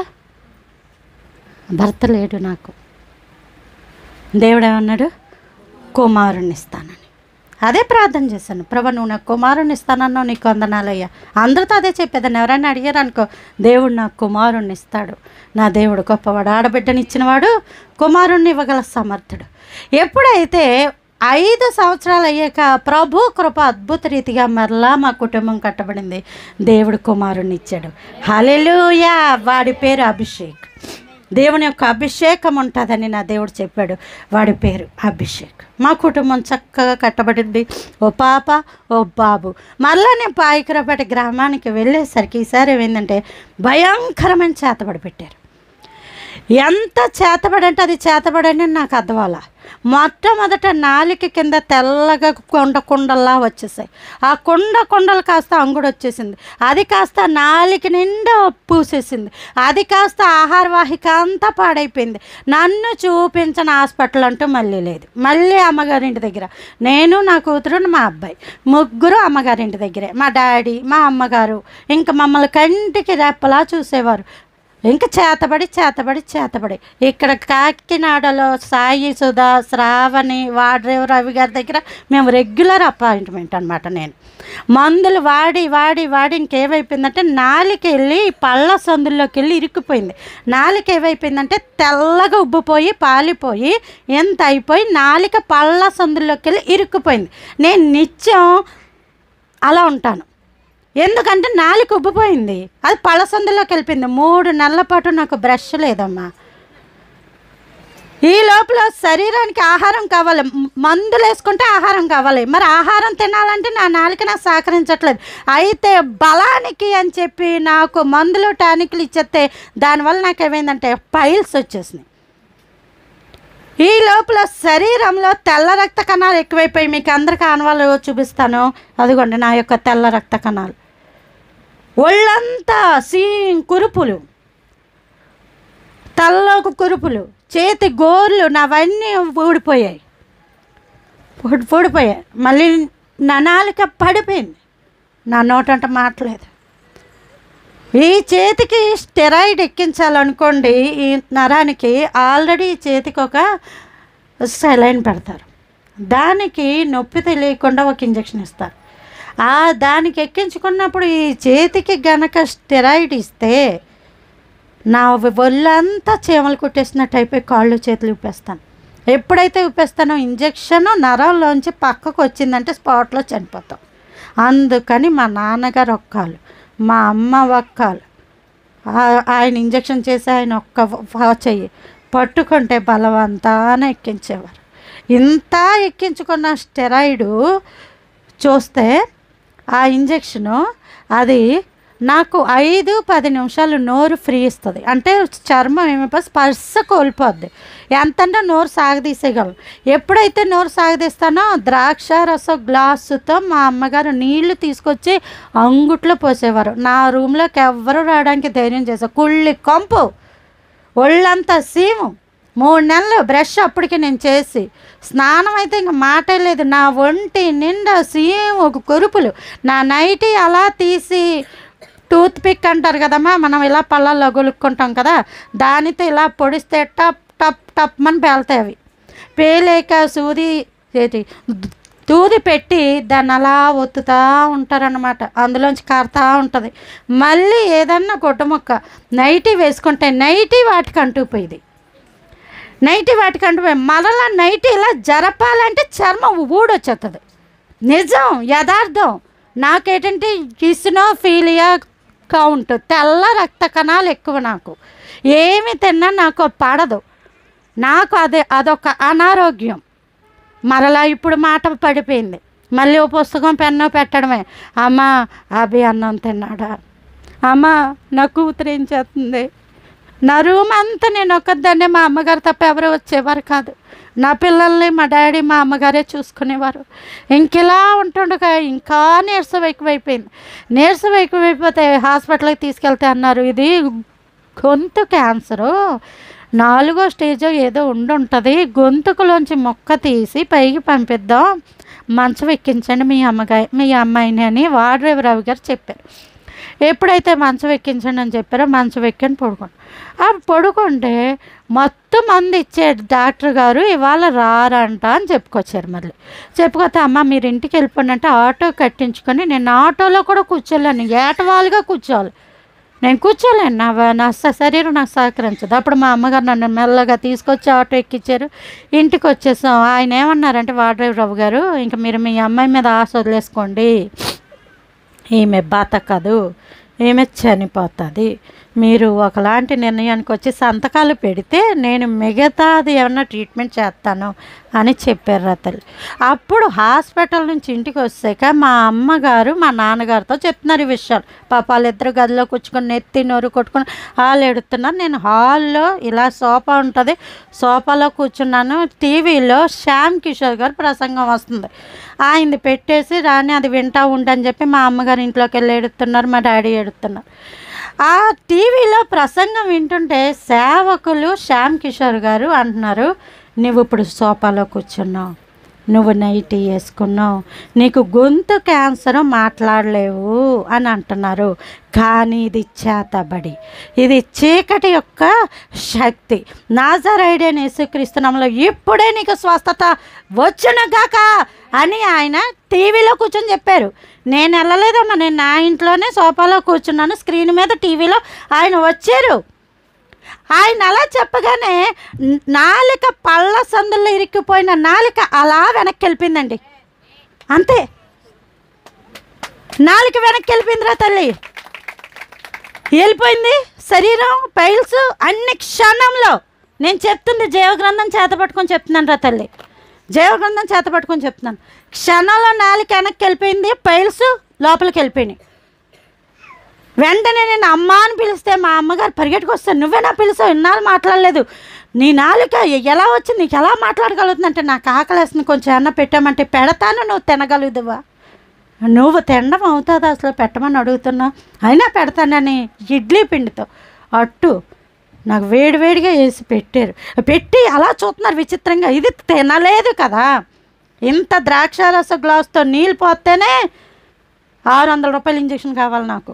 భర్త లేడు నాకు, దేవుడు ఏమన్నాడు, కుమారుణ్ణి ఇస్తానని. అదే ప్రార్థన చేశాను. ప్రభు నువ్వు నాకు కుమారుని ఇస్తానన్నావు, నీకు వందనాలయ్యా. అందరితో అదే చెప్పేదాన్ని. ఎవరైనా అడిగారు అనుకో, దేవుడు నాకు కుమారుణ్ణి ఇస్తాడు, నా దేవుడు గొప్పవాడు, ఆడబిడ్డని ఇచ్చినవాడు, కుమారుణ్ణి ఇవ్వగల సమర్థుడు. ఎప్పుడైతే 5 సంవత్సరాలు అయ్యాక ప్రభు కృప అద్భుత రీతిగా మరలా మా కుటుంబం కట్టబడింది. దేవుడు కుమారుణ్ణి ఇచ్చాడు. హల్లెలూయా. వాడి పేరు అభిషేక్. దేవుని యొక్క అభిషేకం ఉంటుందని నా దేవుడు చెప్పాడు. వాడి పేరు అభిషేక్. మా కుటుంబం చక్కగా కట్టబడింది. ఓ పాప, ఓ బాబు. మళ్ళీ నేను పాయికరపేట గ్రామానికి వెళ్ళేసరికి ఈసారి ఏమైందంటే భయంకరమైన చేతబడి పెట్టారు. ఎంత చేతబడి అంటే అది చేతబడని నాకు అర్థవాల. మొట్టమొదట నాలిక కింద తెల్లగా కుండలా వచ్చేసాయి. ఆ కుండలు కాస్త అంగుడు వచ్చేసింది. అది కాస్త నాలిక నిండా పూసేసింది. అది కాస్త ఆహార వాహిక అంతా పాడైపోయింది. నన్ను చూపించిన హాస్పిటల్ అంటూ మళ్ళీ లేదు. మళ్ళీ అమ్మగారింటి దగ్గర నేను, నా కూతురు, మా అబ్బాయి, ముగ్గురు అమ్మగారింటి దగ్గరే. మా డాడీ, మా అమ్మగారు ఇంకా మమ్మల్ని కంటికి రెప్పలా చూసేవారు. ఇంకా చేతబడి ఇక్కడ కాకినాడలో సాయి, సుధా, శ్రావణి, వాడ్రేవ్ రవి గారి దగ్గర మేము రెగ్యులర్ అపాయింట్మెంట్ అనమాట. నేను మందులు వాడి ఇంకేమైపోయిందంటే నాలిక వెళ్ళి పళ్ళ సందుల్లోకి వెళ్ళి ఇరుక్కుపోయింది. నాలిక ఏమైపోయిందంటే తెల్లగా ఉబ్బిపోయి పాలిపోయి ఎంత అయిపోయి నాలిక పళ్ళ సందుల్లోకి వెళ్ళి ఇరుక్కుపోయింది. నేను నిత్యం అలా ఉంటాను. ఎందుకంటే నాలుక ఉబ్బిపోయింది, అది పళ్ళసందులోకి వెళ్ళిపోయింది. 3 నెలల పాటు నాకు బ్రష్ లేదమ్మా. ఈ లోపల శరీరానికి ఆహారం కావాలి, మందులు వేసుకుంటే ఆహారం కావాలి. మరి ఆహారం తినాలంటే నా నాలుక నాకు సహకరించట్లేదు. అయితే బలానికి అని చెప్పి నాకు మందులు టానిక్లు ఇచ్చేస్తే దానివల్ల నాకు ఏమైందంటే పైల్స్ వచ్చేసినాయి. ఈ లోపల శరీరంలో తెల్ల రక్త కణాలు ఎక్కువైపోయి మీకు అందరికీ ఆనవాళ్ళు చూపిస్తాను. అదిగోండి నా యొక్క తెల్ల రక్త కణాలు. ఒళ్ళంతా కురుపులు, తల్లోకి కురుపులు, చేతి గోర్లు నావన్నీ ఊడిపోయాయి. మళ్ళీ నా నాలుక పడిపోయింది. నా నోటంట మాట్లేదు. ఈ చేతికి స్టెరాయిడ్ ఎక్కించాలనుకోండి, ఈ నరానికి ఆల్రెడీ చేతికి ఒక సెలైన్ పెడతారు. దానికి నొప్పి తెలియకుండా ఒక ఇంజక్షన్ ఇస్తారు. దానికి ఎక్కించుకున్నప్పుడు ఈ చేతికి గనక స్టెరాయిడ్ ఇస్తే నా ఒళ్ళంతా చీమలు కుట్టేసినట్టు అయిపోయి కాళ్ళు చేతులు ఊపేస్తాను. ఎప్పుడైతే ఊపేస్తానో ఇంజక్షను నరంలోంచి పక్కకు వచ్చిందంటే స్పాట్లో చనిపోతాం. అందుకని మా నాన్నగారు ఒక్కాలు, మా అమ్మ ఒక్కాలు, ఆయన ఇంజక్షన్ చేసి ఆయన ఒక్క చెయ్యి పట్టుకుంటే బలవంతాన ఎక్కించేవారు. ఇంత ఎక్కించుకున్న స్టెరాయిడు చూస్తే ఆ ఇంజక్షను అది నాకు 5-10 నిమిషాలు నోరు ఫ్రీ ఇస్తుంది. అంటే చర్మం ఏమైపోయి స్పర్శ కోల్పోద్ది. ఎంతంటే నోరు సాగదీసేయగలం. ఎప్పుడైతే నోరు సాగదీస్తానో ద్రాక్ష రసం గ్లాసుతో మా అమ్మగారు నీళ్లు తీసుకొచ్చి అంగుట్లో పోసేవారు. నా రూమ్లోకి ఎవ్వరూ రావడానికి ధైర్యం చేశారు. కుళ్ళి కంపు, ఒళ్ళంతా సీము. 3 నెలలు బ్రష్ అప్పటికి నేను చేసి, స్నానం అయితే ఇంక మాటే లేదు. నా ఒంటి నిండా సీము కురుపులు. నా నైటీ అలా తీసి టూత్ పిక్ అంటారు కదమ్మా, మనం ఇలా పళ్ళల్లో గొలుక్కుంటాం కదా, దానితో ఇలా పొడిస్తే టప్ టప్ టప్ అని పేలుతాయి. అవి పేలేక దూది పెట్టి దాన్ని అలా ఒత్తుతూ ఉంటారనమాట. అందులోంచి కారుతూ ఉంటుంది. మళ్ళీ ఏదన్నా గుడ్డముక్క నైటీ వేసుకుంటే నైటీ వాటికి అంటుకుపోయింది. మరలా నైటీ ఇలా జరపాలంటే చర్మం ఊడొచ్చేస్తుంది. నిజం, యథార్థం. నాకేంటంటే ఈసినోఫీలియా కౌంట్, తెల్ల రక్త కణాలు ఎక్కువ. నాకు ఏమి తిన్నా నాకు పడదు. నాకు అదొక అనారోగ్యం. మరలా ఇప్పుడు మాట పడిపోయింది. మళ్ళీ ఓ పుస్తకం పెన్ను పెట్టడమే. అమ్మ అభి అన్నం తిన్నాడా, అమ్మ నా కూతురు ఏం చేస్తుంది. నా రూమ్ అంతా నేను ఒక్కదాన్నే, మా అమ్మగారు తప్ప ఎవరు వచ్చేవారు కాదు. నా పిల్లల్ని మా డాడీ మా అమ్మగారే చూసుకునేవారు. ఇంకెలా ఉంటుండగా ఇంకా నీరసం ఎక్కువైపోయింది. నీరసం ఎక్కువైపోతే హాస్పిటల్కి తీసుకెళ్తే అన్నారు ఇది గొంతు క్యాన్సరు, 4వ స్టేజ్ ఏదో ఉంటుంది, గొంతుకులోంచి మొక్క తీసి పైకి పంపిద్దాం, మంచం ఎక్కించండి మీ అమ్మాయిని అని వాడ్రేవ్ రవి గారు చెప్పారు. ఎప్పుడైతే మంచం ఎక్కించండి అని చెప్పారో మంచం ఎక్కని పడుకోండి. పడుకుంటే మొత్తం మంది ఇచ్చాడు డాక్టర్ గారు, ఇవాళ రారంట అని చెప్పుకొచ్చారు. మళ్ళీ చెప్పుకొస్తే అమ్మ మీరు ఇంటికి వెళ్ళిపోండి అంటే ఆటో కట్టించుకొని, నేను ఆటోలో కూడా కూర్చోలేను, ఏటవాలుగా కూర్చోవాలి, నేను కూర్చోలేను, నా శరీరం నాకు సహకరించదు. అప్పుడు మా అమ్మగారు నన్ను మెల్లగా తీసుకొచ్చి ఆటో ఎక్కించారు. ఇంటికి వచ్చేసాం. ఆయన ఏమన్నారంటే, వాడ్రేవరావు గారు ఇంక మీరు మీ అమ్మాయి మీద ఆశ వదిలేసుకోండి, ఈమె బతకదు, ఈమె చనిపోతుంది, మీరు ఒకలాంటి నిర్ణయానికి వచ్చి సంతకాలు పెడితే నేను మిగతాది ఏమన్నా ట్రీట్మెంట్ చేస్తాను అని చెప్పారు తల్లి. అప్పుడు హాస్పిటల్ నుంచి ఇంటికి వచ్చాక మా అమ్మగారు మా నాన్నగారితో చెప్తున్నారు ఈ విషయాలు. పాప వాళ్ళిద్దరు గదిలో కూర్చుకొని నెత్తి నోరు కొట్టుకొని హాల్ ఎడుతున్నారు. నేను హాల్లో ఇలా సోఫా ఉంటుంది, సోఫాలో కూర్చున్నాను. టీవీలో శ్యామ్ కిషోర్ గారు ప్రసంగం వస్తుంది, ఆయనది పెట్టేసి రాని అది వింటా ఉండని చెప్పి మా అమ్మగారు ఇంట్లోకి వెళ్ళి ఎడుతున్నారు, మా డాడీ ఎడుతున్నారు. ఆ టీవీలో ప్రసంగం వింటుంటే సేవకులు శ్యామ్ కిషోర్ గారు అంటున్నారు, నువ్వు ఇప్పుడు సోఫాలో కూర్చున్నావు, నువ్వు నైటీ వేసుకున్నావు, నీకు గొంతు క్యాన్సర్, మాట్లాడలేవు అని అంటున్నారు. కానీ ఇది చేతబడి, ఇది చీకటి యొక్క శక్తి. నాజరేయుడైన యేసుక్రీస్తు నామములో ఇప్పుడే నీకు స్వస్థత వచ్చునుగాక అని ఆయన టీవీలో కూర్చొని చెప్పారు. నేను వెళ్ళలేదమ్మా, నేను నా ఇంట్లోనే సోఫాలో కూర్చున్నాను, స్క్రీన్ మీద టీవీలో ఆయన వచ్చారు. ఆయన అలా చెప్పగానే నాలిక పళ్ళ సందుల్లో ఇరిక్కిపోయిన నాలిక అలా వెనక్కి వెళ్ళిపోయిందండి. అంతే, నాలిక వెనక్కి వెళ్ళిపోయిందిరా తల్లి, వెళ్ళిపోయింది. శరీరం పైల్స్ అన్ని క్షణంలో. నేను చెప్తుంది జీవగ్రంథం చేత పట్టుకొని చెప్తున్నాను రా తల్లి, జీవగ్రంథం చేత పట్టుకొని చెప్తున్నాను. క్షణంలో నాలిక వెనక్కి వెళ్ళిపోయింది, పైల్స్ లోపలికి వెళ్ళిపోయినాయి. వెంటనే నేను అమ్మ అని పిలిస్తే మా అమ్మగారు పరిగెట్టుకు వస్తాను, నువ్వేనా పిలిచావు, ఇన్నాళ్ళు మాట్లాడలేదు, నీ నాలుక ఎలా వచ్చింది, నీకు ఎలా మాట్లాడగలుగుతుందంటే, నాకు ఆకలేస్తుంది, కొంచెం అన్న పెట్టామంటే పెడతాను, నువ్వు తినగలుగుదువా, నువ్వు తినడం అవుతుంది అసలు పెట్టమని అడుగుతున్నావు, అయినా పెడతానని ఇడ్లీ పిండితో అట్టు నాకు వేడివేడిగా వేసి పెట్టారు. పెట్టి అలా చూస్తున్నారు విచిత్రంగా, ఇది తినలేదు కదా. ఇంత ద్రాక్షారస గ్లాసుతో నీళ్ళు పోస్తేనే 600 రూపాయలు ఇంజక్షన్ కావాలి నాకు.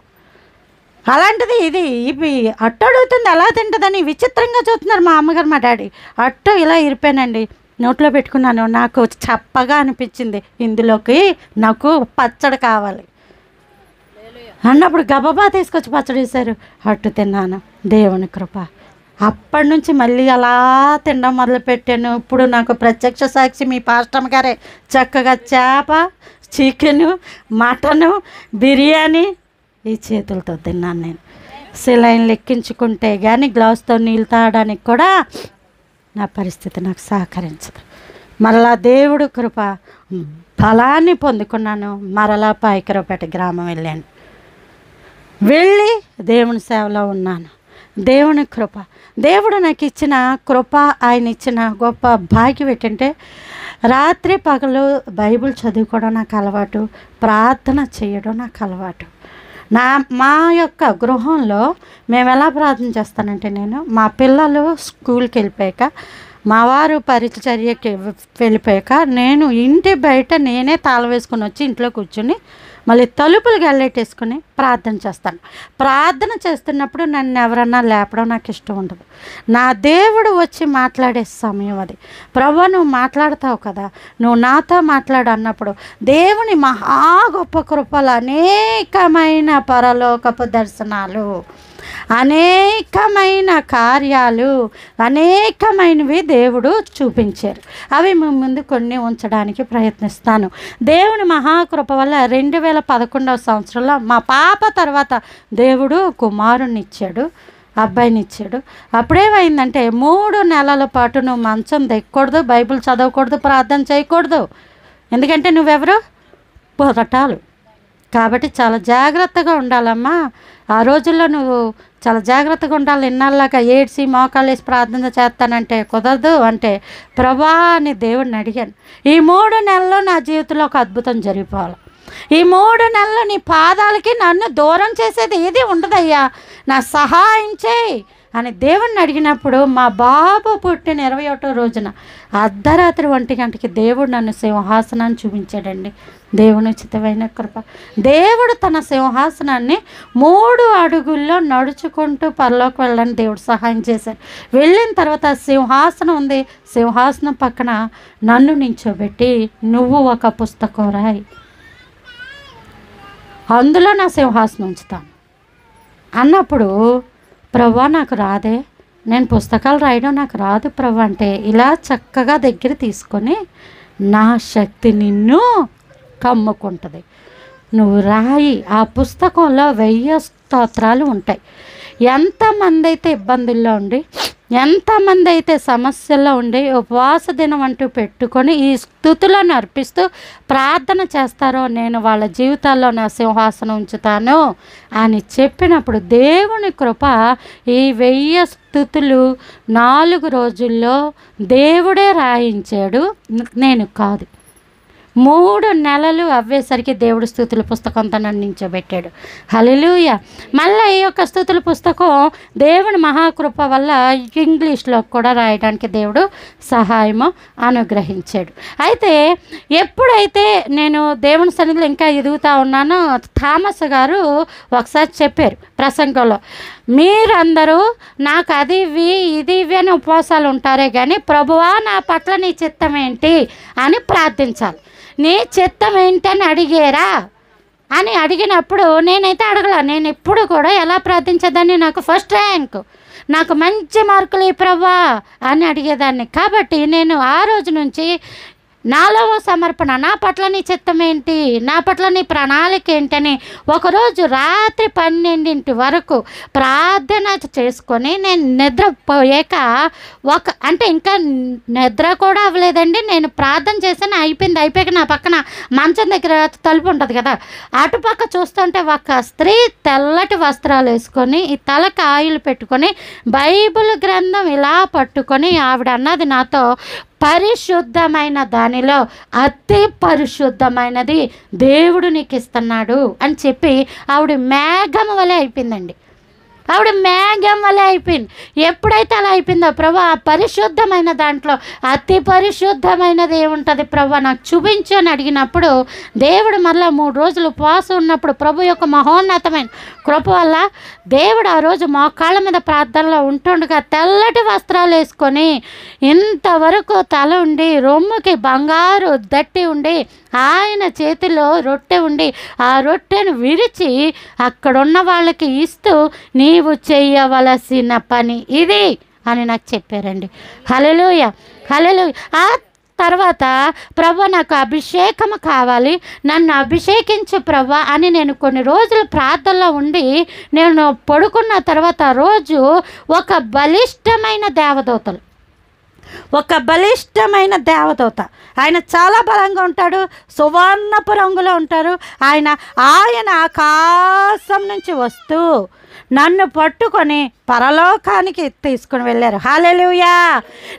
అలాంటిది ఇది ఇవి అట్టు అడుగుతుంది, ఎలా తింటుందని విచిత్రంగా చూస్తున్నారు మా అమ్మగారు మా డాడీ. అట్టు ఇలా ఇరిపానండి, నోట్లో పెట్టుకున్నాను, నాకు చప్పగా అనిపించింది, ఇందులోకి నాకు పచ్చడి కావాలి అన్నప్పుడు గబబా తీసుకొచ్చి పచ్చడి వేశారు, అట్టు తిన్నాను. దేవుని కృప. అప్పటి నుంచి మళ్ళీ అలా తినడం మొదలుపెట్టాను. ఇప్పుడు నాకు ప్రత్యక్ష సాక్షి మీ పాస్టమ్ గారే. చక్కగా చేప, చికెను, మటను, బిర్యానీ ఈ చేతులతో తిన్నాను నేను. సెలైన్లు ఎక్కించుకుంటే కానీ గ్లాసుతో నీళ్ళు తాగడానికి కూడా నా పరిస్థితి నాకు సహకరించదు. మరలా దేవుడు కృప బలాన్ని పొందుకున్నాను. మరలా పాయకరావుపేట గ్రామం వెళ్ళి దేవుని సేవలో ఉన్నాను. దేవుని కృప, దేవుడు నాకు ఇచ్చిన కృప, ఆయన ఇచ్చిన గొప్ప భాగ్యం ఏంటంటే రాత్రి పగలు బైబిల్ చదువుకోవడం నాకు అలవాటు, ప్రార్థన చేయడం నాకు అలవాటు. మా యొక్క గృహంలో మేము ఎలా ప్రార్థన చేస్తానంటే, నేను మా పిల్లలు స్కూల్కి వెళ్ళిపోయాక, మా వారు పరిచర్యకి వెళ్ళిపోయాక, నేను ఇంటి బయట నేనే తాళం వేసుకొని వచ్చి ఇంట్లో కూర్చొని మళ్ళీ తలుపులు గల్లెట్టేసుకొని ప్రార్థన చేస్తాను. ప్రార్థన చేస్తున్నప్పుడు నన్ను ఎవరన్నా లేపడం నాకు ఇష్టం ఉండదు. నా దేవుడు వచ్చి మాట్లాడే సమయం అది. ప్రభువా నువ్వు మాట్లాడతావు కదా, నువ్వు నాతో మాట్లాడు అన్నప్పుడు దేవుని మహా గొప్ప కృపలు, అనేకమైన పరలోకపు దర్శనాలు, అనేకమైన కార్యాలు, అనేకమైనవి దేవుడు చూపించారు. అవి మీ ముందు కొన్ని ఉంచడానికి ప్రయత్నిస్తాను. దేవుని మహాకృప వల్ల 2011వ సంవత్సరంలో మా పాప తర్వాత దేవుడు కుమారుని ఇచ్చాడు, అబ్బాయిని ఇచ్చాడు. అప్పుడేమైందంటే 3 నెలల పాటు నువ్వు మంచం దిక్కకూడదు, బైబిల్ చదవకూడదు, ప్రార్థన చేయకూడదు. ఎందుకంటే నువ్వెవరు పోరాటాలు కాబట్టి చాలా జాగ్రత్తగా ఉండాలమ్మా. ఆ రోజుల్లో నువ్వు చాలా జాగ్రత్తగా ఉండాలి. ఇన్నాళ్ళగా ఏడ్చి మోకాళ్ళు వేసి ప్రార్థన చేస్తానంటే కుదరదు అంటే, ప్రభా అని దేవుడిని అడిగాను. ఈ 3 నెలల్లో నా జీవితంలో ఒక అద్భుతం జరిగిపోవాలి. ఈ 3 నెలలు నీ పాదాలకి నన్ను దూరం చేసేది ఏది ఉండదయ్యా, నా సహాయం చేయి అని దేవుణ్ణి అడిగినప్పుడు మా బాబు పుట్టిన 21వ రోజున అర్ధరాత్రి 1 గంటకి దేవుడు నన్ను సింహాసనాన్ని చూపించాడండి. దేవుని ఉచితమైన కృప. దేవుడు తన సింహాసనాన్ని 3 అడుగుల్లో నడుచుకుంటూ పరలోకి వెళ్ళని దేవుడు సహాయం చేశారు. వెళ్ళిన తర్వాత సింహాసనం ఉంది, సింహాసనం పక్కన నన్ను నించోబెట్టి నువ్వు ఒక పుస్తకం రాయి, అందులో నా సింహాసనం ఉంచుతాను అన్నప్పుడు, ప్రభా నాకు రాదే, నేను పుస్తకాలు రాయడం నాకు రాదు ప్రభు అంటే, ఇలా చక్కగా దగ్గర తీసుకొని నా శక్తి నిన్ను కమ్ముకుంటుంది, నువ్వు రాయి. ఆ పుస్తకంలో 1000 స్తోత్రాలు ఉంటాయి. ఎంతమంది అయితే ఇబ్బందుల్లో ఉండి, ఎంతమంది అయితే సమస్యల్లో ఉండి ఉపవాస దినం అంటూ పెట్టుకొని ఈ స్తుతులను అర్పిస్తూ ప్రార్థన చేస్తారో, నేను వాళ్ళ జీవితాల్లో నా సింహాసనం ఉంచుతాను అని చెప్పినప్పుడు దేవుని కృప ఈ 1000 స్తుతులు 4 రోజుల్లో దేవుడే రాయించాడు, నేను కాదు. 3 నెలలు అవ్వేసరికి దేవుడు స్తుతుల పుస్తకంతో నన్ను నించోబెట్టాడు. హల్లెలూయా. మళ్ళీ ఈ యొక్క స్తుతుల పుస్తకం దేవుని మహాకృప వల్ల ఇంగ్లీష్లో కూడా రాయడానికి దేవుడు సహాయము అనుగ్రహించాడు. అయితే ఎప్పుడైతే నేను దేవుని సన్నిధిలో ఇంకా ఎదుగుతూ ఉన్నానో, థామస్ గారు ఒకసారి చెప్పారు ప్రసంగంలో, మీరందరూ నాకు అది ఇది అని ఉపవాసాలు ఉంటారే కానీ ప్రభువా నా పట్ల నీ చిత్తం ఏంటి అని ప్రార్థించాలి. నీ చిత్తం ఏంటని అడిగారా అని అడిగినప్పుడు నేనైతే అడగల. నేను ఎప్పుడు కూడా ఎలా ప్రార్థించేదాన్ని, నాకు ఫస్ట్ ర్యాంక్, నాకు మంచి మార్కులు ప్రభా అని అడిగేదాన్ని. కాబట్టి నేను ఆ రోజు నుంచి నాలో సమర్పణ, నా పట్ల నీ చిత్తం ఏంటి, నా పట్ల నీ ప్రణాళిక ఏంటని ఒకరోజు రాత్రి 12 వరకు ప్రార్థన చేసుకొని నేను నిద్రపోయాక అంటే ఇంకా నిద్ర కూడా అవ్వలేదండి, నేను ప్రార్థన చేసాను, అయిపోయాక నా పక్కన మంచం దగ్గర తలుపు ఉంటుంది కదా, అటుపక్క చూస్తుంటే ఒక స్త్రీ తెల్లటి వస్త్రాలు వేసుకొని ఈ తలకు ఆయిల్ పెట్టుకొని బైబిల్ గ్రంథం ఇలా పట్టుకొని ఆవిడ అన్నది నాతో, పరిశుద్ధమైన దానిలో అతి పరిశుద్ధమైనది దేవుడు నీకు ఇస్తున్నాడు అని చెప్పి ఆవిడ మేఘం వలె అయిపోయిందండి. ఆవిడ మేఘం వలె అయిపోయింది. ఎప్పుడైతే అలా అయిపోయిందో, ప్రభు ఆ పరిశుద్ధమైన దాంట్లో అతి పరిశుద్ధమైనది ఏముంటుంది ప్రభు నాకు చూపించు అని అడిగినప్పుడు, దేవుడు మళ్ళీ 3 రోజులు ఉపవాసం ఉన్నప్పుడు ప్రభు యొక్క మహోన్నతమైన కృప వల్ల దేవుడు ఆ రోజు మోకాళ్ళ మీద ప్రార్థనలో ఉంటుండగా తెల్లటి వస్త్రాలు వేసుకొని ఇంతవరకు తల ఉండి రొమ్ముకి బంగారు దట్టి ఉండి ఆయన చేతిలో రొట్టె ఉండి ఆ రొట్టెను విరిచి అక్కడున్న వాళ్ళకి ఇస్తూ, నీవు చేయవలసిన పని ఇది అని నాకు చెప్పారండి. హల్లెలూయా, హల్లెలూయా. ఆ తర్వాత ప్రభు నాకు అభిషేకం కావాలి, నన్ను అభిషేకించు ప్రభు అని నేను కొన్ని రోజులు ప్రార్థనలో ఉండి, నేను పడుకున్న తర్వాత రోజు ఒక బలిష్టమైన దేవదూత, ఆయన చాలా బలంగా ఉంటాడు, సువర్ణపు రంగులో ఉంటారు. ఆయన ఆకాశం నుంచి వస్తూ నన్ను పట్టుకొని పరలోకానికి తీసుకుని వెళ్ళారు. హల్లెలూయా.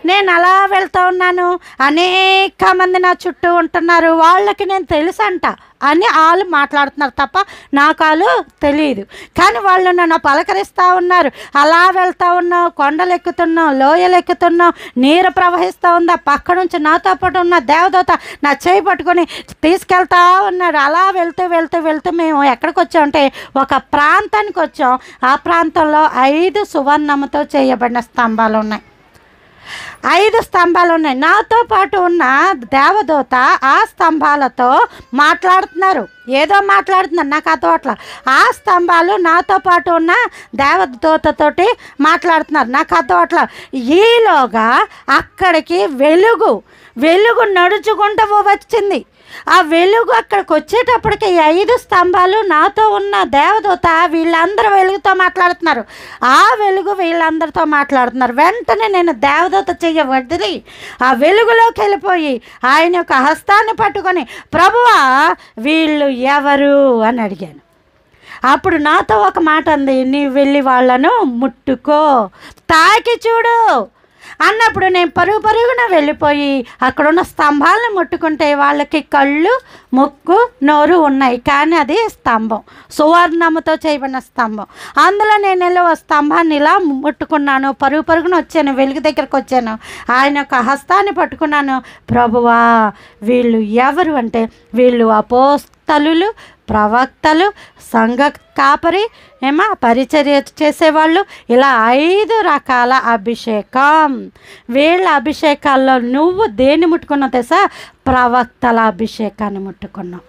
నేను అలా వెళ్తూ ఉన్నాను, అనేక మంది నా చుట్టూ ఉంటున్నారు, వాళ్ళకి నేను తెలుసంట అని వాళ్ళు మాట్లాడుతున్నారు తప్ప నాకు వాళ్ళు తెలియదు. కానీ వాళ్ళు నన్ను పలకరిస్తూ ఉన్నారు. అలా వెళ్తూ ఉన్నాం, కొండలు ఎక్కుతున్నాం, లోయలు ఎక్కుతున్నాం, నీరు ప్రవహిస్తూ ఉందా, పక్క నుంచి నాతో పాటు ఉన్న దేవదూత నా చేయి పట్టుకొని తీసుకెళ్తా ఉన్నాడు. అలా వెళ్తూ మేము ఎక్కడికి వచ్చామంటే ఒక ప్రాంతానికి వచ్చాం. ఆ ప్రాంతంలో 5 సువర్ణముతో చేయబడిన స్తంభాలు ఉన్నాయి. 5 స్తంభాలు ఉన్నాయి. నాతో పాటు ఉన్న దేవదూత ఆ స్తంభాలతో మాట్లాడుతున్నారు, ఏదో మాట్లాడుతున్నారు, నాకు అర్థం అట్లా. ఆ స్తంభాలు నాతో పాటు ఉన్న దేవదూతతోటి మాట్లాడుతున్నారు, నాకు అర్థం అట్లా. ఈలోగా అక్కడికి వెలుగు నడుచుకుంటూ వచ్చింది. ఆ వెలుగు అక్కడికి వచ్చేటప్పటికి 5 స్తంభాలు నాతో ఉన్న దేవదూత వీళ్ళందరూ వెలుగుతో మాట్లాడుతున్నారు. ఆ వెలుగు వీళ్ళందరితో మాట్లాడుతున్నారు. వెంటనే నేను దేవదూత చెయ్య వదిలి ఆ వెలుగులోకి వెళ్ళిపోయి ఆయన యొక్క హస్తాన్ని పట్టుకొని, ప్రభువా వీళ్ళు ఎవరు అని అడిగాను. అప్పుడు నాతో ఒక మాట అంది, నీ వెళ్ళి వాళ్ళను ముట్టుకో, తాకి చూడు, అన్నప్పుడు నేను పరుగున వెళ్ళిపోయి అక్కడున్న స్తంభాలను ముట్టుకుంటే వాళ్ళకి కళ్ళు, ముక్కు, నోరు ఉన్నాయి, కానీ అది స్తంభం, సువర్ణముతో చేయబడిన స్తంభం. అందులో నేను వెళ్ళి ఒక స్తంభాన్ని ఇలా ముట్టుకున్నాను, పరుగున వచ్చాను, వెలుగు దగ్గరకు వచ్చాను, ఆయన యొక్క హస్తాన్ని పట్టుకున్నాను. ప్రభువా, వీళ్ళు ఎవరు అంటే వీళ్ళు అపోస్తలులు, ప్రవక్తలు, సంఘ కాపరి, పరిచర్య చేసేవాళ్ళు, ఇలా 5 రకాల అభిషేకం. వీళ్ళ అభిషేకాల్లో నువ్వు దేన్ని ముట్టుకున్నావు తెలుసా? ప్రవక్తల అభిషేకాన్ని ముట్టుకున్నావు.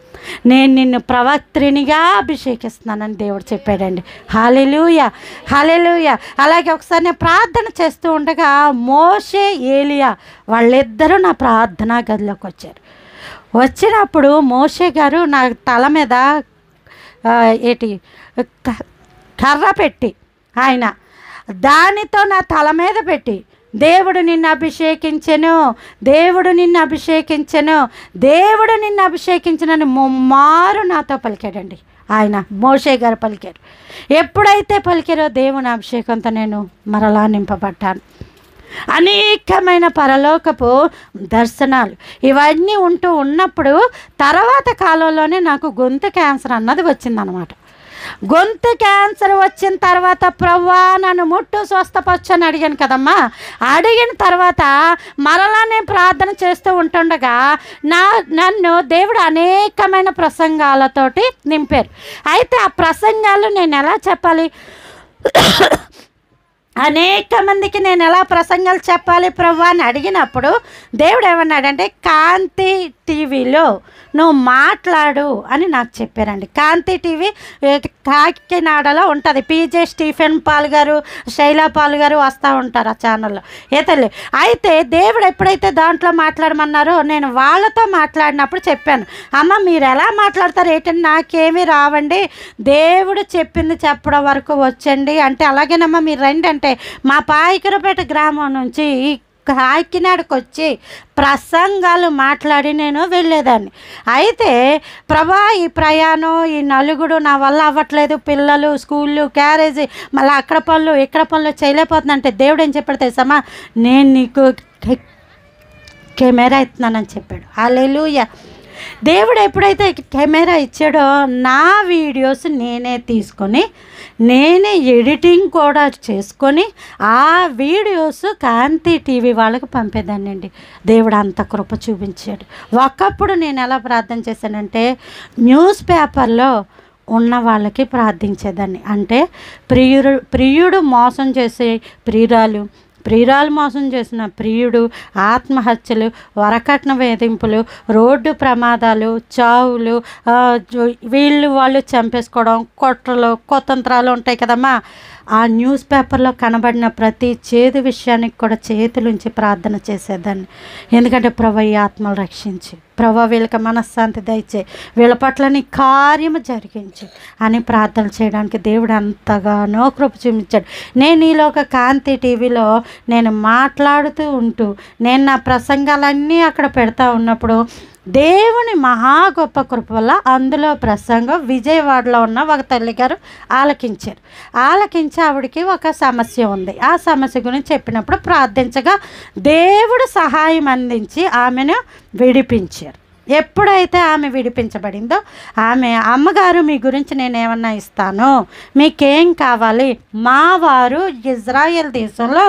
నేను నిన్ను ప్రవక్త్రినిగా అభిషేకిస్తున్నానని దేవుడు చెప్పాడండి. హల్లెలూయా, హల్లెలూయా. అలాగే ఒకసారి నేను ప్రార్థన చేస్తూ ఉండగా మోషే, ఏలియా వాళ్ళిద్దరూ నా ప్రార్థనా గదిలోకి వచ్చారు. వచ్చినప్పుడు మోషే గారు నా తల మీద కర్ర పెట్టి, ఆయన దానితో నా తల మీద పెట్టి, దేవుడు నిన్ను అభిషేకించెను, దేవుడు నిన్ను అభిషేకించెను, దేవుడు నిన్ను అభిషేకించనని ముమ్మారు నాతో పలికాడండి. ఆయన మోషే గారు పలికారు. ఎప్పుడైతే పలికారో దేవుని అభిషేకంతో నేను మరలా నింపబడ్డాను. అనేకమైన పరలోకపు దర్శనాలు ఇవన్నీ ఉన్నప్పుడు తర్వాత కాలంలోనే నాకు గొంతు క్యాన్సర్ అన్నది వచ్చిందనమాట. గొంతు క్యాన్సర్ వచ్చిన తర్వాత ప్రభువా నన్ను ముట్టు స్వస్థపరచని అడిగాను కదమ్మా. అడిగిన తర్వాత మరలా నేను ప్రార్థన చేస్తూ ఉంటుండగా నన్ను దేవుడు అనేకమైన ప్రసంగాలతోటి నింపారు. అయితే ఆ ప్రసంగాలు నేను ఎలా చెప్పాలి, అనేక మందికి నేను ఎలా ప్రసంగాలు చెప్పాలి ప్రభు అని అడిగినప్పుడు దేవుడు ఏమన్నాడంటే, కాంతి టీవీలో నువ్వు మాట్లాడు అని నాకు చెప్పారండి. కాంతి టీవీ కాకినాడలో ఉంటుంది. పీజే స్టీఫెన్ పాల్ గారు, శైలా పాల్ గారు వస్తూ ఉంటారు ఆ ఛానల్లో. ఏతలే అయితే దేవుడు ఎప్పుడైతే దాంట్లో మాట్లాడమన్నారో నేను వాళ్ళతో మాట్లాడినప్పుడు చెప్పాను, అమ్మ మీరు ఎలా మాట్లాడతారు ఏంటంటే, నాకేమీ రావండి, దేవుడు చెప్పింది చెప్పడం వరకు వచ్చండి అంటే. అలాగేనమ్మా మీరు రండి అంటే మా పాయకరపేట గ్రామం నుంచి కాకినాడకు వచ్చి ప్రసంగాలు మాట్లాడి నేను వెళ్ళేదాన్ని. అయితే ప్రభా ఈ ప్రయాణం, ఈ నలుగుడు నా వల్ల అవ్వట్లేదు, పిల్లలు, స్కూళ్ళు, క్యారేజీ, మళ్ళీ అక్కడ పనులు ఇక్కడ పనులు చేయలేకపోతుందంటే దేవుడు ఏం చెప్పాడు తెలుసమ్మా, నేను నీకు కెమెరా ఇస్తున్నానని చెప్పాడు. హల్లెలూయా. దేవుడు ఎప్పుడైతే కెమెరా ఇచ్చాడో నా వీడియోస్ నేనే తీసుకొని నేనే ఎడిటింగ్ కూడా చేసుకొని ఆ వీడియోస్ కాంతి టీవీ వాళ్ళకి పంపేదాన్నండి. దేవుడు అంత కృప చూపించాడు. ఒకప్పుడు నేను ఎలా ప్రార్థన చేశానంటే, న్యూస్ పేపర్లో ఉన్న వాళ్ళకి ప్రార్థించేదాన్ని. అంటే ప్రియుడు మోసం చేసే ప్రియురాలు మోసం చేసిన ప్రియుడు, ఆత్మహత్యలు, వరకట్న వేధింపులు, రోడ్డు ప్రమాదాలు, చావులు, వాళ్ళు చంపేసుకోవడం, కుతంత్రాలు ఉంటాయి కదమ్మా. ఆ న్యూస్ పేపర్లో కనబడిన ప్రతి చేదు విషయానికి కూడా చేతులుంచి ప్రార్థన చేసేదాన్ని. ఎందుకంటే ప్రభు ఈ ఆత్మలు రక్షించి, ప్రభు వీళ్ళకి మనశ్శాంతి దయచే, వీళ్ళ పట్ల నీ కార్యము జరిగించి అని ప్రార్థన చేయడానికి దేవుడు అంతగానో కృప చూపించాడు. నేను ఈలోక కాంతి టీవీలో నేను మాట్లాడుతూ ఉంటూ నేను నా ప్రసంగాలన్నీ అక్కడ పెడతా ఉన్నప్పుడు దేవుని మహా గొప్ప కృప వల్ల అందులో ప్రసంగం విజయవాడలో ఉన్న ఒక తల్లి గారు ఆలకించి ఆవిడికి ఒక సమస్య ఉంది. ఆ సమస్య గురించి చెప్పినప్పుడు ప్రార్థించగా దేవుడు సహాయం అందించి ఆమెను విడిపించారు. ఎప్పుడైతే ఆమె విడిపించబడిందో ఆమె అమ్మగారు, మీ గురించి నేనేమన్నా ఇస్తాను, మీకేం కావాలి, మా వారు ఇజ్రాయెల్ దేశంలో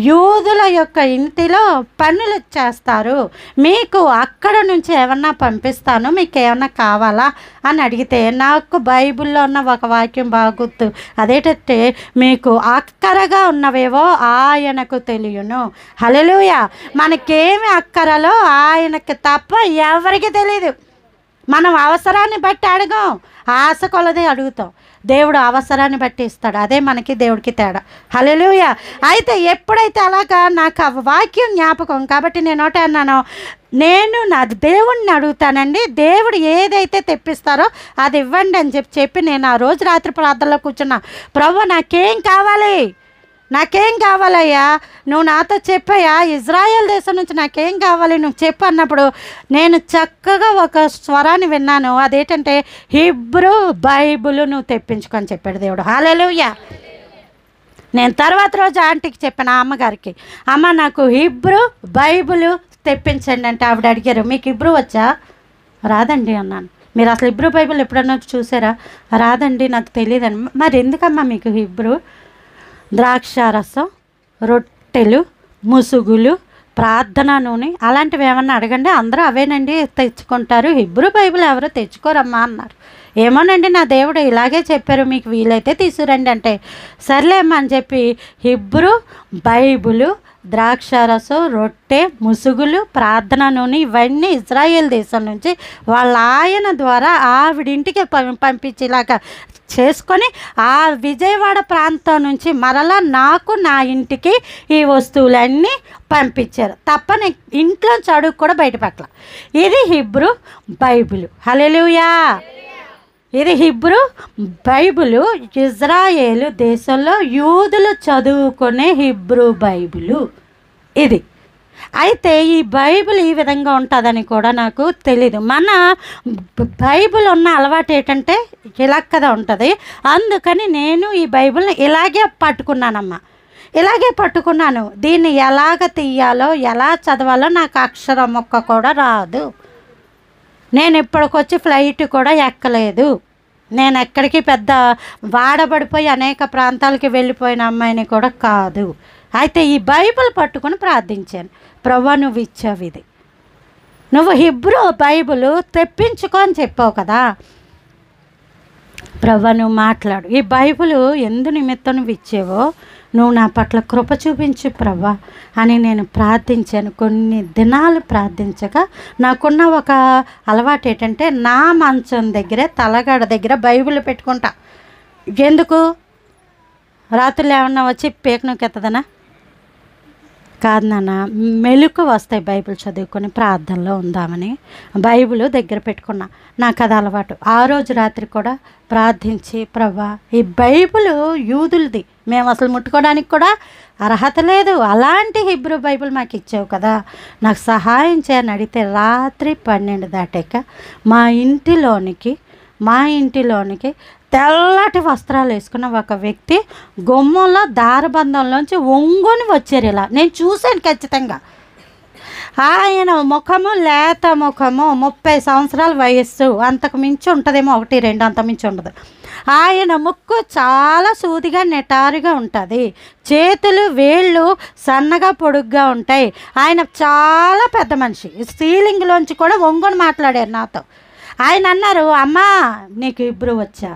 యూదుల యొక్క ఇంటిలో పనులు చేస్తారు, మీకు అక్కడ నుంచి ఏమన్నా పంపిస్తాను, మీకు ఏమన్నా కావాలా అని అడిగితే నాకు బైబిల్లో ఉన్న ఒక వాక్యం బాగా గుర్తు. అదేంటంటే, మీకు అక్కరగా ఉన్నవేవో ఆయనకు తెలియను. హల్లెలూయా. మనకేమి అక్కరలో ఆయనకి తప్ప ఎవరికి తెలియదు. మనం అవసరాన్ని బట్టి అడగం, ఆశ కొలదే అడుగుతాం. దేవుడు అవసరాన్ని బట్టి ఇస్తాడు. అదే మనకి దేవుడికి తేడా. హల్లెలూయా. అయితే ఎప్పుడైతే అలాగా నాకు ఆ వాక్యం జ్ఞాపకం కాబట్టి నేను ఒకటే అన్నాను, నేను నా దేవుణ్ణి అడుగుతానండి, దేవుడు ఏదైతే తెప్పిస్తారో అది ఇవ్వండి అని చెప్పి నేను ఆ రోజు రాత్రి ప్రార్థనలో కూర్చున్నా. ప్రభు నాకేం కావాలయ్యా, నువ్వు నాతో చెప్పయ్యా, ఇజ్రాయెల్ దేశం నుంచి నాకేం కావాలి నువ్వు చెప్పు అన్నప్పుడు నేను చక్కగా ఒక స్వరాన్ని విన్నాను. అదేంటంటే, హీబ్రూ బైబిల్ నువ్వు తెప్పించుకొని చెప్పాడు దేవుడు. హల్లెలూయా. నేను తర్వాత రోజు ఆంటీకి చెప్పాను, ఆ అమ్మగారికి, అమ్మ నాకు హిబ్రూ బైబుల్ తెప్పించండి అంటే ఆవిడ అడిగారు, మీకు హిబ్రూ వచ్చా? రాదండి అన్నాను. మీరు అసలు హిబ్రూ బైబిల్ ఎప్పుడన్నా చూసారా? రాదండి, నాకు తెలియదండి. మరి ఎందుకమ్మా మీకు హిబ్రూ? ద్రాక్షారసం, రొట్టెలు, ముసుగులు, ప్రార్థనా నూనె అలాంటివి ఏమన్నా అడగండి, అందరూ అవేనండి తెచ్చుకుంటారు, హిబ్రూ బైబిల్ ఎవరో తెచ్చుకోరమ్మా అన్నారు. ఏమోనండి, నా దేవుడు ఇలాగే చెప్పారు, మీకు వీలైతే తీసుకురండి అంటే, సర్లేమ్మా అని చెప్పి హిబ్రూ బైబిలు, ద్రాక్షారసం, రొట్టె, ముసుగులు, ప్రార్థనా నూనె ఇవన్నీ ఇజ్రాయేల్ దేశం నుంచి వాళ్ళ ఆయన ద్వారా ఆవిడింటికి పంపించేలాగా చేసుకొని ఆ విజయవాడ ప్రాంతం నుంచి మరలా నాకు నా ఇంటికి ఈ వస్తువులన్నీ పంపించారు తప్ప నేను ఇంట్లో చదువు కూడా బయటపెట్టల. ఇది హిబ్రూ బైబిలు. హల్లెలూయా. ఇది హిబ్రూ బైబిలు, ఇజ్రాయేలు దేశంలో యూదులు చదువుకునే హిబ్రూ బైబిలు ఇది. అయితే ఈ బైబిల్ ఈ విధంగా ఉంటుందని కూడా నాకు తెలీదు. మన బైబిల్ ఉన్న అలవాటు ఏంటంటే ఇలా కదా ఉంటుంది. అందుకని నేను ఈ బైబిల్ని ఇలాగే పట్టుకున్నానమ్మా, ఇలాగే పట్టుకున్నాను. దీన్ని ఎలాగ తీయాలో ఎలా చదవాలో నాకు అక్షరం మొక్క కూడా రాదు. నేను ఇప్పటికొచ్చి ఫ్లైట్ కూడా ఎక్కలేదు. నేను ఎక్కడికి పెద్ద వాడబడిపోయి అనేక ప్రాంతాలకి వెళ్ళిపోయిన అమ్మాయిని కూడా కాదు. అయితే ఈ బైబిల్ పట్టుకొని ప్రార్థించాను, ప్రభువా నువ్వు ఇచ్చావు ఇది, నువ్వు హిబ్రూ బైబిల్ తెప్పించుకో అని చెప్పావు కదా, ప్రభువా నువ్వు మాట్లాడు, ఈ బైబిల్ ఎందు నిమిత్తం నువ్వు ఇచ్చేవో నువ్వు నా పట్ల కృప చూపించు ప్రభువా అని నేను ప్రార్థించాను. కొన్ని దినాలు ప్రార్థించగా నాకున్న ఒక అలవాటు ఏంటంటే నా మంచం దగ్గరే తలగడ దగ్గర బైబిల్ పెట్టుకుంటా. ఎందుకు? రాత్రులు ఏమన్నా వచ్చి పీకనకెత్తదనా? కాదు నాన్న, మెలుకు వస్తాయి బైబిల్ చదువుకొని ప్రార్థనలో ఉందామని బైబిల్ దగ్గర పెట్టుకున్నా. నాకు అది అలవాటు. ఆ రోజు రాత్రి కూడా ప్రార్థించి, ప్రభువా ఈ బైబిల్ యూదులది, మేము అసలు ముట్టుకోవడానికి కూడా అర్హత లేదు, అలాంటి హిబ్రూ బైబిల్ మాకు ఇచ్చావు కదా, నాకు సహాయం చేయని అడిగితే రాత్రి 12 దాటాక మా ఇంటిలోనికి తెల్లటి వస్త్రాలు వేసుకున్న ఒక వ్యక్తి గుమ్మంలో దారబంధంలోంచి ఒంగొని వచ్చారు. ఇలా నేను చూశాను ఖచ్చితంగా. ఆయన ముఖము లేత ముఖము, 30 సంవత్సరాల వయస్సు, అంతకు మించి ఉంటుందేమో, 1-2 అంత మించి ఉండదు. ఆయన ముక్కు చాలా సూదిగా నిటారుగా ఉంటుంది, చేతులు వేళ్ళు సన్నగా పొడుగ్గా ఉంటాయి. ఆయన చాలా పెద్ద మనిషి. సీలింగ్లోంచి కూడా ఒంగొని మాట్లాడారు నాతో. ఆయన అన్నారు, అమ్మా నీకు హిబ్రూ వచ్చా?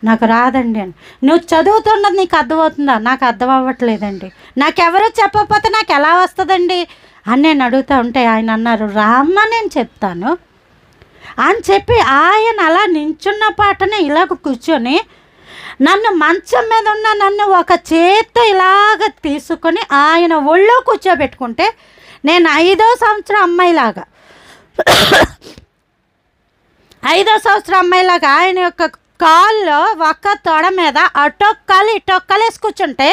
నాకు రాదండి అని. నువ్వు చదువుతున్నది నీకు అర్థమవుతుందా? నాకు అర్థం అవ్వట్లేదండి. నాకెవరో చెప్పకపోతే నాకు ఎలా వస్తుందండి అని నేను అడుగుతూ ఉంటే ఆయన అన్నారు, రామ్మ నేను చెప్తాను అని చెప్పి ఆయన అలా నించున్న పాటనే ఇలాగ కూర్చొని నన్ను మంచం మీద ఉన్న నన్ను ఒక చేత్తో ఇలాగ తీసుకొని ఆయన ఒళ్ళో కూర్చోబెట్టుకుంటే నేను 5వ సంవత్సరం అమ్మాయిలాగా ఆయన యొక్క కాల్లో ఒక తొడ మీద అటొక్కలు ఇటొక్కలు వేసి కూర్చుంటే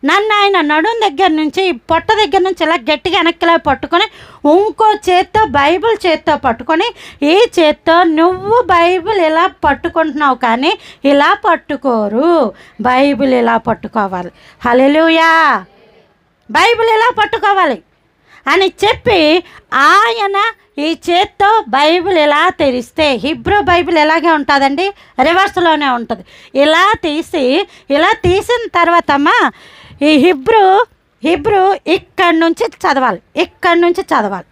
నన్ను ఆయన నడుం దగ్గర నుంచి పొట్ట దగ్గర నుంచి ఇలా గట్టిగా వెనక్కిలా పట్టుకొని ఇంకో చేత్తో బైబిల్ చేత్తో పట్టుకొని, ఈ చేత్తో నువ్వు బైబిల్ ఇలా పట్టుకుంటున్నావు కానీ ఇలా పట్టుకోరు, బైబిల్ ఇలా పట్టుకోవాలి, హల్లెలూయా, బైబిల్ ఇలా పట్టుకోవాలి అని చెప్పి ఆయన ఈ చేత్తో బైబిల్ ఇలా తెరిస్తే, హిబ్రూ బైబిల్ ఎలాగే ఉంటుందండి, రివర్స్లోనే ఉంటుంది. ఇలా తీసిన తర్వాత అమ్మా ఈ హిబ్రూ ఇక్కడి నుంచి చదవాలి.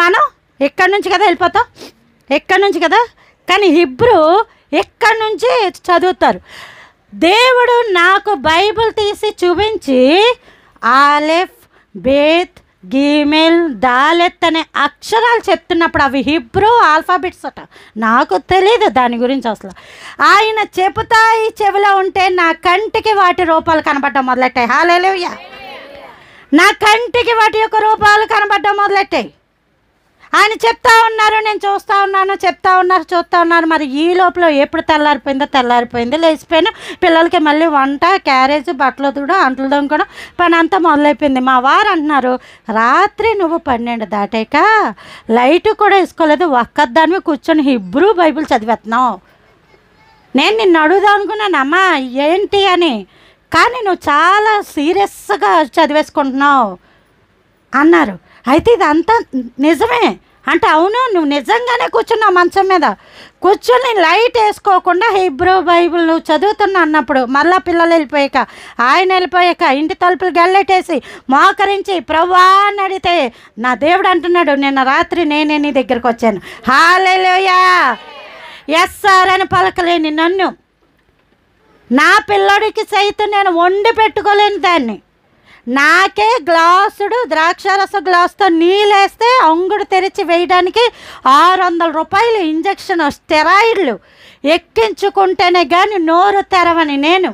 మనం ఇక్కడి నుంచి కదా వెళ్ళిపోతాం, ఇక్కడి నుంచి కదా, కానీ హిబ్రూ ఇక్కడి నుంచి చదువుతారు. దేవుడు నాకు బైబిల్ తీసి చూపించి ఆలెఫ్, బేత్, గీమెల్, దాలెత్ అనే అక్షరాలు చెప్తున్నప్పుడు అవి హిబ్రూ ఆల్ఫాబెట్స్ అట. నాకు తెలీదు దాని గురించి అసలు. ఆయన చెబుతా ఈ చెవిలో ఉంటే నా కంటికి వాటి రూపాలు కనబడడం మొదలెట్టాయి. హల్లెలూయా. నా కంటికి వాటి యొక్క రూపాలు కనబడడం మొదలెట్టాయి. ఆయన చెప్తా ఉన్నారు, నేను చూస్తూ ఉన్నాను, చూస్తూ ఉన్నారు. మరి ఈ లోపల ఎప్పుడు తెల్లారిపోయింది, లేచిపోయాను. పిల్లలకి మళ్ళీ వంట, క్యారేజ్, బట్టలు ఉతకడం, అంట్లు తోముకోవడం పని అంతా మొదలైపోయింది. మా వారు అంటున్నారు, రాత్రి నువ్వు 12 దాటాక లైట్ కూడా వేసుకోలేదు, ఒక్కదానివి కూర్చొని హిబ్రూ బైబిల్ చదివేస్తున్నావు. నేను నిన్ను అడుగుదాం అనుకున్నాను, అమ్మా ఏంటి అని. కానీ నువ్వు చాలా సీరియస్గా చదివేసుకుంటున్నావు అన్నారు. అయితే ఇదంతా నిజమే అంటే అవును, నువ్వు నిజంగానే కూర్చున్నావు మంచం మీద కూర్చొని లైట్ వేసుకోకుండా హీబ్రూ బైబిల్ నువ్వు చదువుతున్నా అన్నప్పుడు మళ్ళా పిల్లలు వెళ్ళిపోయాక ఆయన వెళ్ళిపోయాక ఇంటి తలుపులు గల్లెట్టేసి మోకరించి ప్రభువా అని అడిగితే నా దేవుడు అంటున్నాడు, నిన్న రాత్రి నేనే నీ దగ్గరికి వచ్చాను. హల్లెలూయా. ఎస్ సార్ అని పలకలేని నన్ను, నా పిల్లడికి సైతం నేను వండి పెట్టుకోలేని దాన్ని, నాకే గ్లాసుడు ద్రాక్షారస గ్లాసుతో నీళ్ళేస్తే అంగుడు తెరిచి వేయడానికి 600 రూపాయలు ఇంజక్షన్ స్టెరాయిడ్లు ఎక్కించుకుంటేనే కానీ నోరు తెరవని నేను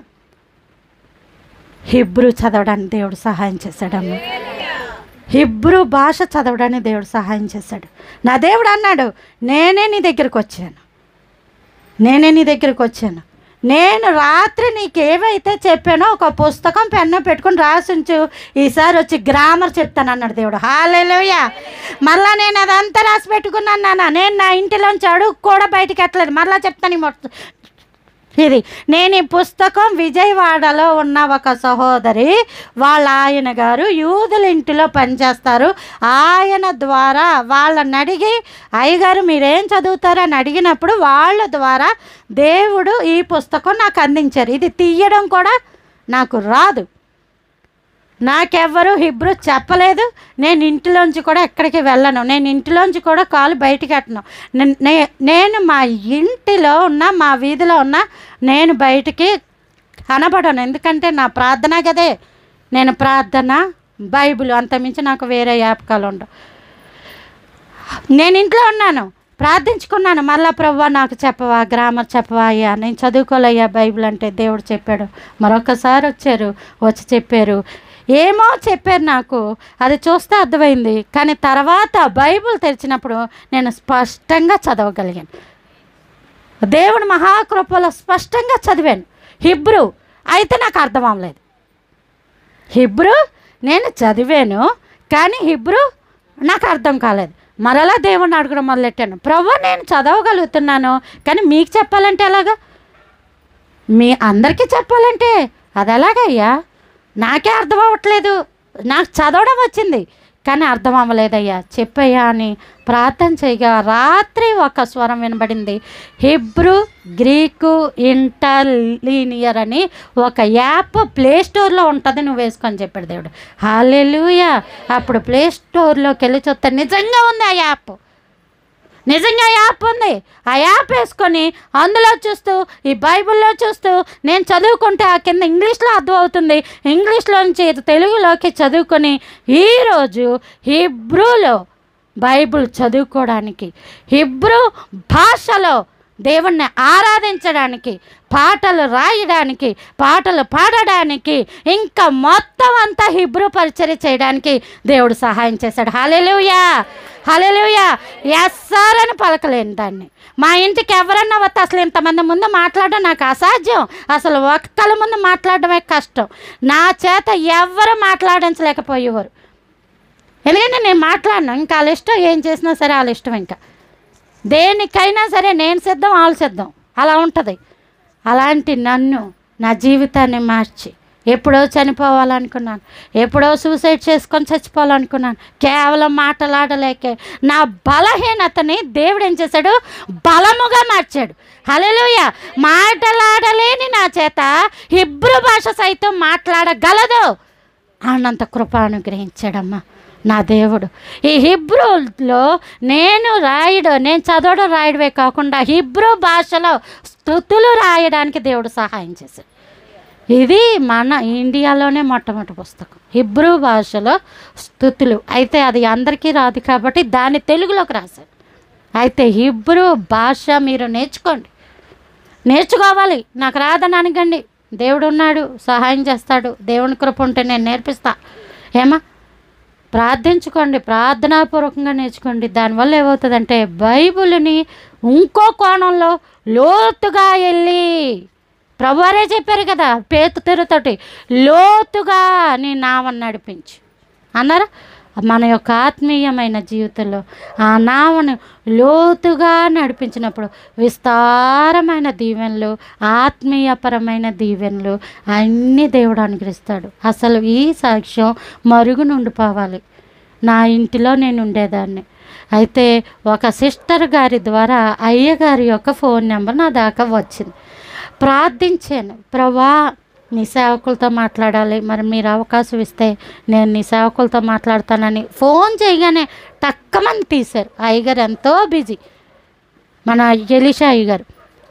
హిబ్రూ చదవడానికి దేవుడు సహాయం చేశాడమ్మ. హిబ్రూ భాష చదవడానికి దేవుడు సహాయం చేశాడు. నా దేవుడు అన్నాడు, నేనే నీ దగ్గరికి వచ్చాను. నేను రాత్రి నీకేవైతే చెప్పానో ఒక పుస్తకం పెన్ను పెట్టుకుని రాసించు, ఈసారి వచ్చి గ్రామర్ చెప్తాను అన్నాడు దేవుడు. హల్లెలూయా. మళ్ళీ నేను అదంతా రాసి పెట్టుకున్నాను నాన్న, నేను నా ఇంటిలోంచి అడుగు కూడా బయటికి ఎట్టలేదు. మళ్ళీ చెప్తాను ఇది. నేను ఈ పుస్తకం విజయవాడలో ఉన్న ఒక సహోదరి వాళ్ళ ఆయన గారు యూదుల ఇంటిలో పనిచేస్తారు, ఆయన ద్వారా వాళ్ళని అడిగి అయ్యగారు మీరేం చదువుతారు అని అడిగినప్పుడు వాళ్ళ ద్వారా దేవుడు ఈ పుస్తకం నాకు అందించారు. ఇది తీయడం కూడా నాకు రాదు, నాకెవ్వరూ హిబ్రూ చెప్పలేదు, నేను ఇంటిలోంచి కూడా ఎక్కడికి వెళ్ళను, నేను ఇంటిలోంచి కూడా కాలు బయటికి పెట్టను. నేను మా ఇంటిలో ఉన్న మా వీధిలో ఉన్న నేను బయటికి కనబడను, ఎందుకంటే నా ప్రార్థన కదే. నేను ప్రార్థన బైబిల్ అంతమించి నాకు వేరే జ్ఞాపకాలు ఉండవు. నేను ఇంట్లో ఉన్నాను, ప్రార్థించుకున్నాను, మళ్ళా ప్రభువా నాకు చెప్పవా, గ్రామర్ చెప్పవా, అయ్యా నేను చదువుకోలేయ్యా బైబిల్ అంటే దేవుడు చెప్పాడు. మరొకసారి వచ్చి చెప్పారు, ఏమో చెప్పారు నాకు, అది చూస్తే అర్థమైంది. కానీ తర్వాత బైబిల్ తెరిచినప్పుడు నేను స్పష్టంగా చదవగలిగాను. దేవుడు మహాకృపలో స్పష్టంగా చదివాను. హిబ్రూ అయితే నాకు అర్థం అవ్వలేదు. హిబ్రూ నేను చదివాను కానీ హిబ్రూ నాకు అర్థం కాలేదు. మరలా దేవుడిని అడగడం మొదలెట్టాను, ప్రభువా నేను చదవగలుగుతున్నాను కానీ మీకు చెప్పాలంటే ఎలాగా, మీ అందరికీ చెప్పాలంటే అది ఎలాగయ్యా, నాకే అర్థం అవ్వట్లేదు. నాకు చదవడం వచ్చింది కానీ అర్థం అవ్వలేదయ్యా, చెప్పయ్యా అని ప్రార్థన చేయగా రాత్రి ఒక స్వరం వినబడింది. హిబ్రూ గ్రీకు ఇంటర్లీనియర్ అని ఒక యాప్ ప్లే స్టోర్లో ఉంటుంది, నువ్వు వేసుకొని చెప్పాడు దేవుడు. హల్లెలూయా. అప్పుడు ప్లే స్టోర్లోకి వెళ్ళి చూస్తే నిజంగా ఉంది ఆ యాప్, నిజంగా యాప్ ఉంది. ఆ యాప్ వేసుకొని అందులో చూస్తూ ఈ బైబిల్లో చూస్తూ నేను చదువుకుంటే ఆ కింద ఇంగ్లీష్లో అర్థం అవుతుంది, ఇంగ్లీష్లోంచి తెలుగులోకి చదువుకొని ఈరోజు హిబ్రూలో బైబిల్ చదువుకోవడానికి, హిబ్రూ భాషలో దేవుణ్ణి ఆరాధించడానికి, పాటలు రాయడానికి, పాటలు పాడడానికి, ఇంకా మొత్తం అంతా హిబ్రూ పరిచర్య చేయడానికి దేవుడు సహాయం చేశాడు. హల్లెలూయా. హల్లెలూయా. ఎస్ సార్ అని పలకలేను దాన్ని. మా ఇంటికి ఎవరన్నా వస్తే అసలు ఇంతమంది ముందు మాట్లాడడం నాకు అసాధ్యం, అసలు ఒక్కళ్ళ ముందు మాట్లాడడమే కష్టం. నా చేత ఎవరు మాట్లాడించలేకపోయేవారు, ఎందుకంటే నేను మాట్లాడను. ఇంకా వాళ్ళ ఇష్టం, ఏం చేసినా సరే వాళ్ళ ఇష్టం. ఇంకా దేనికైనా సరే నేను సిద్ధం, వాళ్ళు సిద్ధం, అలా ఉంటుంది. అలాంటి నన్ను నా జీవితాన్ని మార్చి ఎప్పుడో చనిపోవాలనుకున్నాను, ఎప్పుడో సూసైడ్ చేసుకొని చచ్చిపోవాలనుకున్నాను. కేవలం మాటలాడలేకే నా బలహీనతని దేవుడు ఏం చేశాడు, బలముగా మార్చాడు. హల్లెలూయా. మాటలాడలేని నా చేత హిబ్రూ భాష సైతం మాట్లాడగలదు అన్నంత కృప అనుగ్రహించాడమ్మా నా దేవుడు. ఈ హిబ్రూలో నేను చదవడం రాయడమే కాకుండా హిబ్రూ భాషలో స్తుతులు రాయడానికి దేవుడు సహాయం చేశాడు. ఇది మన ఇండియాలోనే మొట్టమొదటి పుస్తకం హిబ్రూ భాషలో స్తుతులు. అయితే అది అందరికీ రాదు కాబట్టి దాన్ని తెలుగులోకి రాశాడు. అయితే హిబ్రూ భాష మీరు నేర్చుకోవాలి. నాకు రాదని అనకండి, దేవుడు ఉన్నాడు, సహాయం చేస్తాడు. దేవుని కృప ఉంటే నేను నేర్పిస్తా. ఏమా ప్రార్థించుకోండి, ప్రార్థనాపూర్వకంగా నేర్చుకోండి. దానివల్ల ఏమవుతుందంటే బైబిల్ని ఇంకో కోణంలో లోతుగా వెళ్ళి, ప్రభువారే చెప్పారు కదా పేతురుతోటి, లోతుగా నీ నావని నడిపించు అన్నారా. మన యొక్క ఆత్మీయమైన జీవితంలో ఆ నావను లోతుగా నడిపించినప్పుడు విస్తారమైన దీవెనలు, ఆత్మీయపరమైన దీవెనలు అన్నీ దేవుడు అనుగ్రహిస్తాడు. అసలు ఈ సాక్ష్యం మరుగు నుండిపోవాలి. నా ఇంటిలో నేను ఉండేదాన్ని. అయితే ఒక సిస్టర్ గారి ద్వారా అయ్యగారి యొక్క ఫోన్ నెంబర్ నా దాకా వచ్చింది. ప్రార్థించాను, ప్రభా నీ సేవకులతో మాట్లాడాలి, మరి మీరు అవకాశం ఇస్తే నేను నీ సేవకులతో మాట్లాడతానని ఫోన్ చేయగానే టక్కమని తీశారు. అయ్యగారు ఎంతో బిజీ, మన ఎలీషా అయ్యగారు.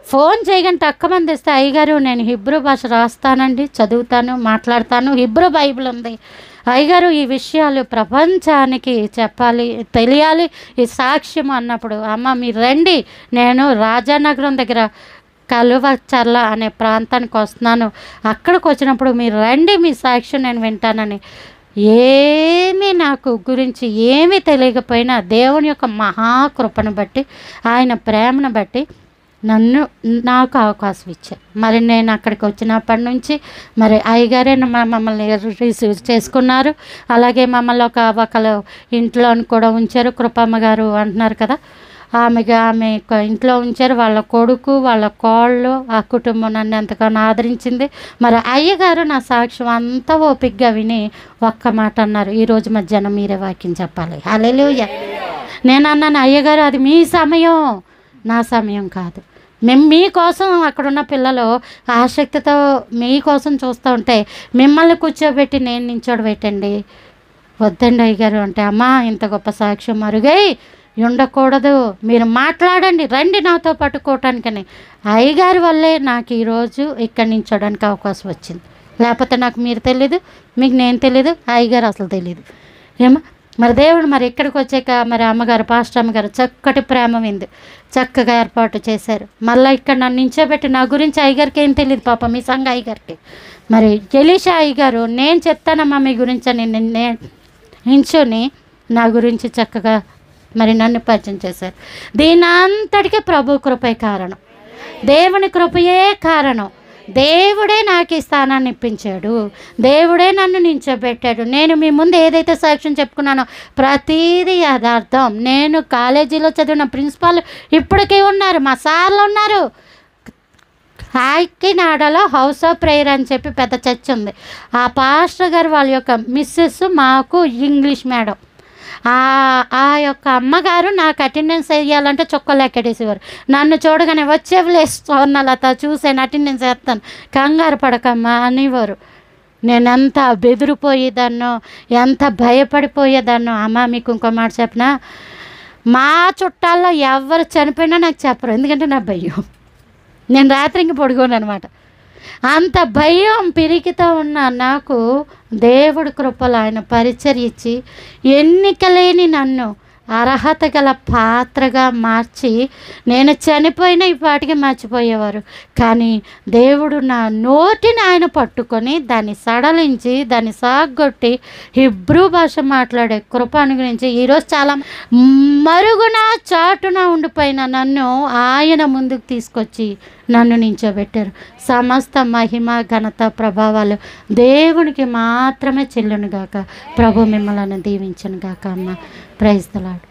ఫోన్ చేయగానే టక్కమని తెస్తే, అయ్యగారు నేను హిబ్రూ భాష రాస్తానండి, చదువుతాను, మాట్లాడతాను, హిబ్రూ బైబిల్ ఉంది అయ్యగారు, ఈ విషయాలు ప్రపంచానికి చెప్పాలి, తెలియాలి, ఈ సాక్ష్యం అన్నప్పుడు, అమ్మ మీరు రండి, నేను రాజానగరం దగ్గర కలువచర్ల అనే ప్రాంతానికి వస్తున్నాను, అక్కడికి వచ్చినప్పుడు మీరు రండి, మీ సాక్ష్యం నేను వింటానని. ఏమీ నాకు గురించి ఏమీ తెలియకపోయినా దేవుని యొక్క మహాకృపను బట్టి, ఆయన ప్రేమను బట్టి నాకు అవకాశం ఇచ్చారు. మరి నేను అక్కడికి వచ్చినప్పటి నుంచి మరి అయ్యగారే మమ్మల్ని రిసీవ్ చేసుకున్నారు. అలాగే మమ్మల్ని ఒకళ్ళు ఇంట్లో కూడా ఉంచారు. కృపమ్మ గారు అంటున్నారు కదా, ఆమె ఇంట్లో ఉంచారు. వాళ్ళ కొడుకు, వాళ్ళ కోళ్ళు, ఆ కుటుంబం నన్ను ఎంతగానో ఆదరించింది. మరి అయ్యగారు నా సాక్ష్యం అంతా ఓపికగా విని ఒక్క మాట అన్నారు, ఈరోజు మధ్యాహ్నం మీరే వాక్యం చెప్పాలి. హల్లెలూయా. నేను అన్నాను, అయ్యగారు అది మీ సమయం, నా సమయం కాదు. మేము మీకోసం అక్కడున్న పిల్లలు ఆసక్తితో మీకోసం చూస్తూ ఉంటే మిమ్మల్ని కూర్చోబెట్టి నేను నించోడబెట్టండి, వద్దండి అయ్యగారు అంటే, అమ్మా ఇంత గొప్ప సాక్ష్యం మరుగై ఉండకూడదు, మీరు మాట్లాడండి, రండి నాతో పట్టుకోవటానికని. అయ్యగారి వల్లే నాకు ఈరోజు ఇక్కడి నించోడానికి అవకాశం వచ్చింది. లేకపోతే నాకు మీరు తెలీదు, మీకు నేను తెలీదు, అయ్యగారు అసలు తెలీదు. ఏమో మరి దేవుడు మరి ఇక్కడికి వచ్చాక మరి అమ్మగారు, పాస్టర్ అమ్మగారు చక్కటి ప్రేమ విందు చక్కగా ఏర్పాటు చేశారు. మళ్ళీ ఇక్కడ నన్ను నించోబెట్టి నా గురించి అయ్యగారికి ఏం తెలియదు పాప, మీ సంఘ అయ్యగారికి. మరి ఎలీషా అయ్యగారు నేను చెప్తానమ్మా మీ గురించి అని నించొని నా గురించి చక్కగా మరి నన్ను పరిచయం చేశారు. దీని అంతటికీ ప్రభు కృపే కారణం, దేవుని కృపయే కారణం. దేవుడే నాకు ఈ స్థానాన్ని ఇప్పించాడు, దేవుడే నన్ను నించోబెట్టాడు. నేను మీ ముందు ఏదైతే సాక్ష్యం చెప్పుకున్నానో ప్రతీది యథార్థం. నేను కాలేజీలో చదివిన ప్రిన్సిపాల్ ఇప్పటికీ ఉన్నారు, మా సార్లు ఉన్నారు. కాకినాడలో హౌస్ ఆఫ్ ప్రేయర్ అని చెప్పి పెద్ద చర్చ్ ఉంది. ఆ పాస్టర్ గారు వాళ్ళ యొక్క మిస్సెస్ మాకు ఇంగ్లీష్ మేడం. ఆ యొక్క అమ్మగారు నాకు అటెండెన్స్ వేయాలంటే చొక్కలు ఎక్కడేసేవారు. నన్ను చూడగానే వచ్చేవిలే స్వర్ణలత చూసాను అటెండెన్స్ వేస్తాను, కంగారు పడకమ్మా అనేవారు. నేను ఎంత బెదిరిపోయేదాన్నో, ఎంత భయపడిపోయేదాన్నో. అమ్మ మీకు ఇంకో మాట చెప్పనా, మా చుట్టాల్లో ఎవరు చనిపోయినా నాకు చెప్పరు, ఎందుకంటే నా భయం. నేను రాత్రి ఇంక పడుకోను అనమాట. అంత భయం పిరికితో ఉన్న నాకు దేవుడి కృపలో ఆయన పరిచర్య ఇచ్చి ఎన్నికలేని నన్ను అర్హత గల పాత్రగా మార్చి, నేను చనిపోయిన ఈ పాటికి మర్చిపోయేవారు, కానీ దేవుడు నా నోటిని ఆయన పట్టుకొని దాన్ని సడలించి దాన్ని సాగొట్టి హిబ్రూ భాష మాట్లాడే కృప అనుగురించి ఈరోజు చాలా మరుగున చాటున ఉండిపోయిన నన్ను ఆయన ముందుకు తీసుకొచ్చి నన్ను నించోబెట్టారు. సమస్త మహిమ ఘనత ప్రభావాలు దేవునికి మాత్రమే చెల్లును గాక. ప్రభు మిమ్మల్ని దీవించను గాక. అమ్మ ప్రైజ్ ది లార్డ్.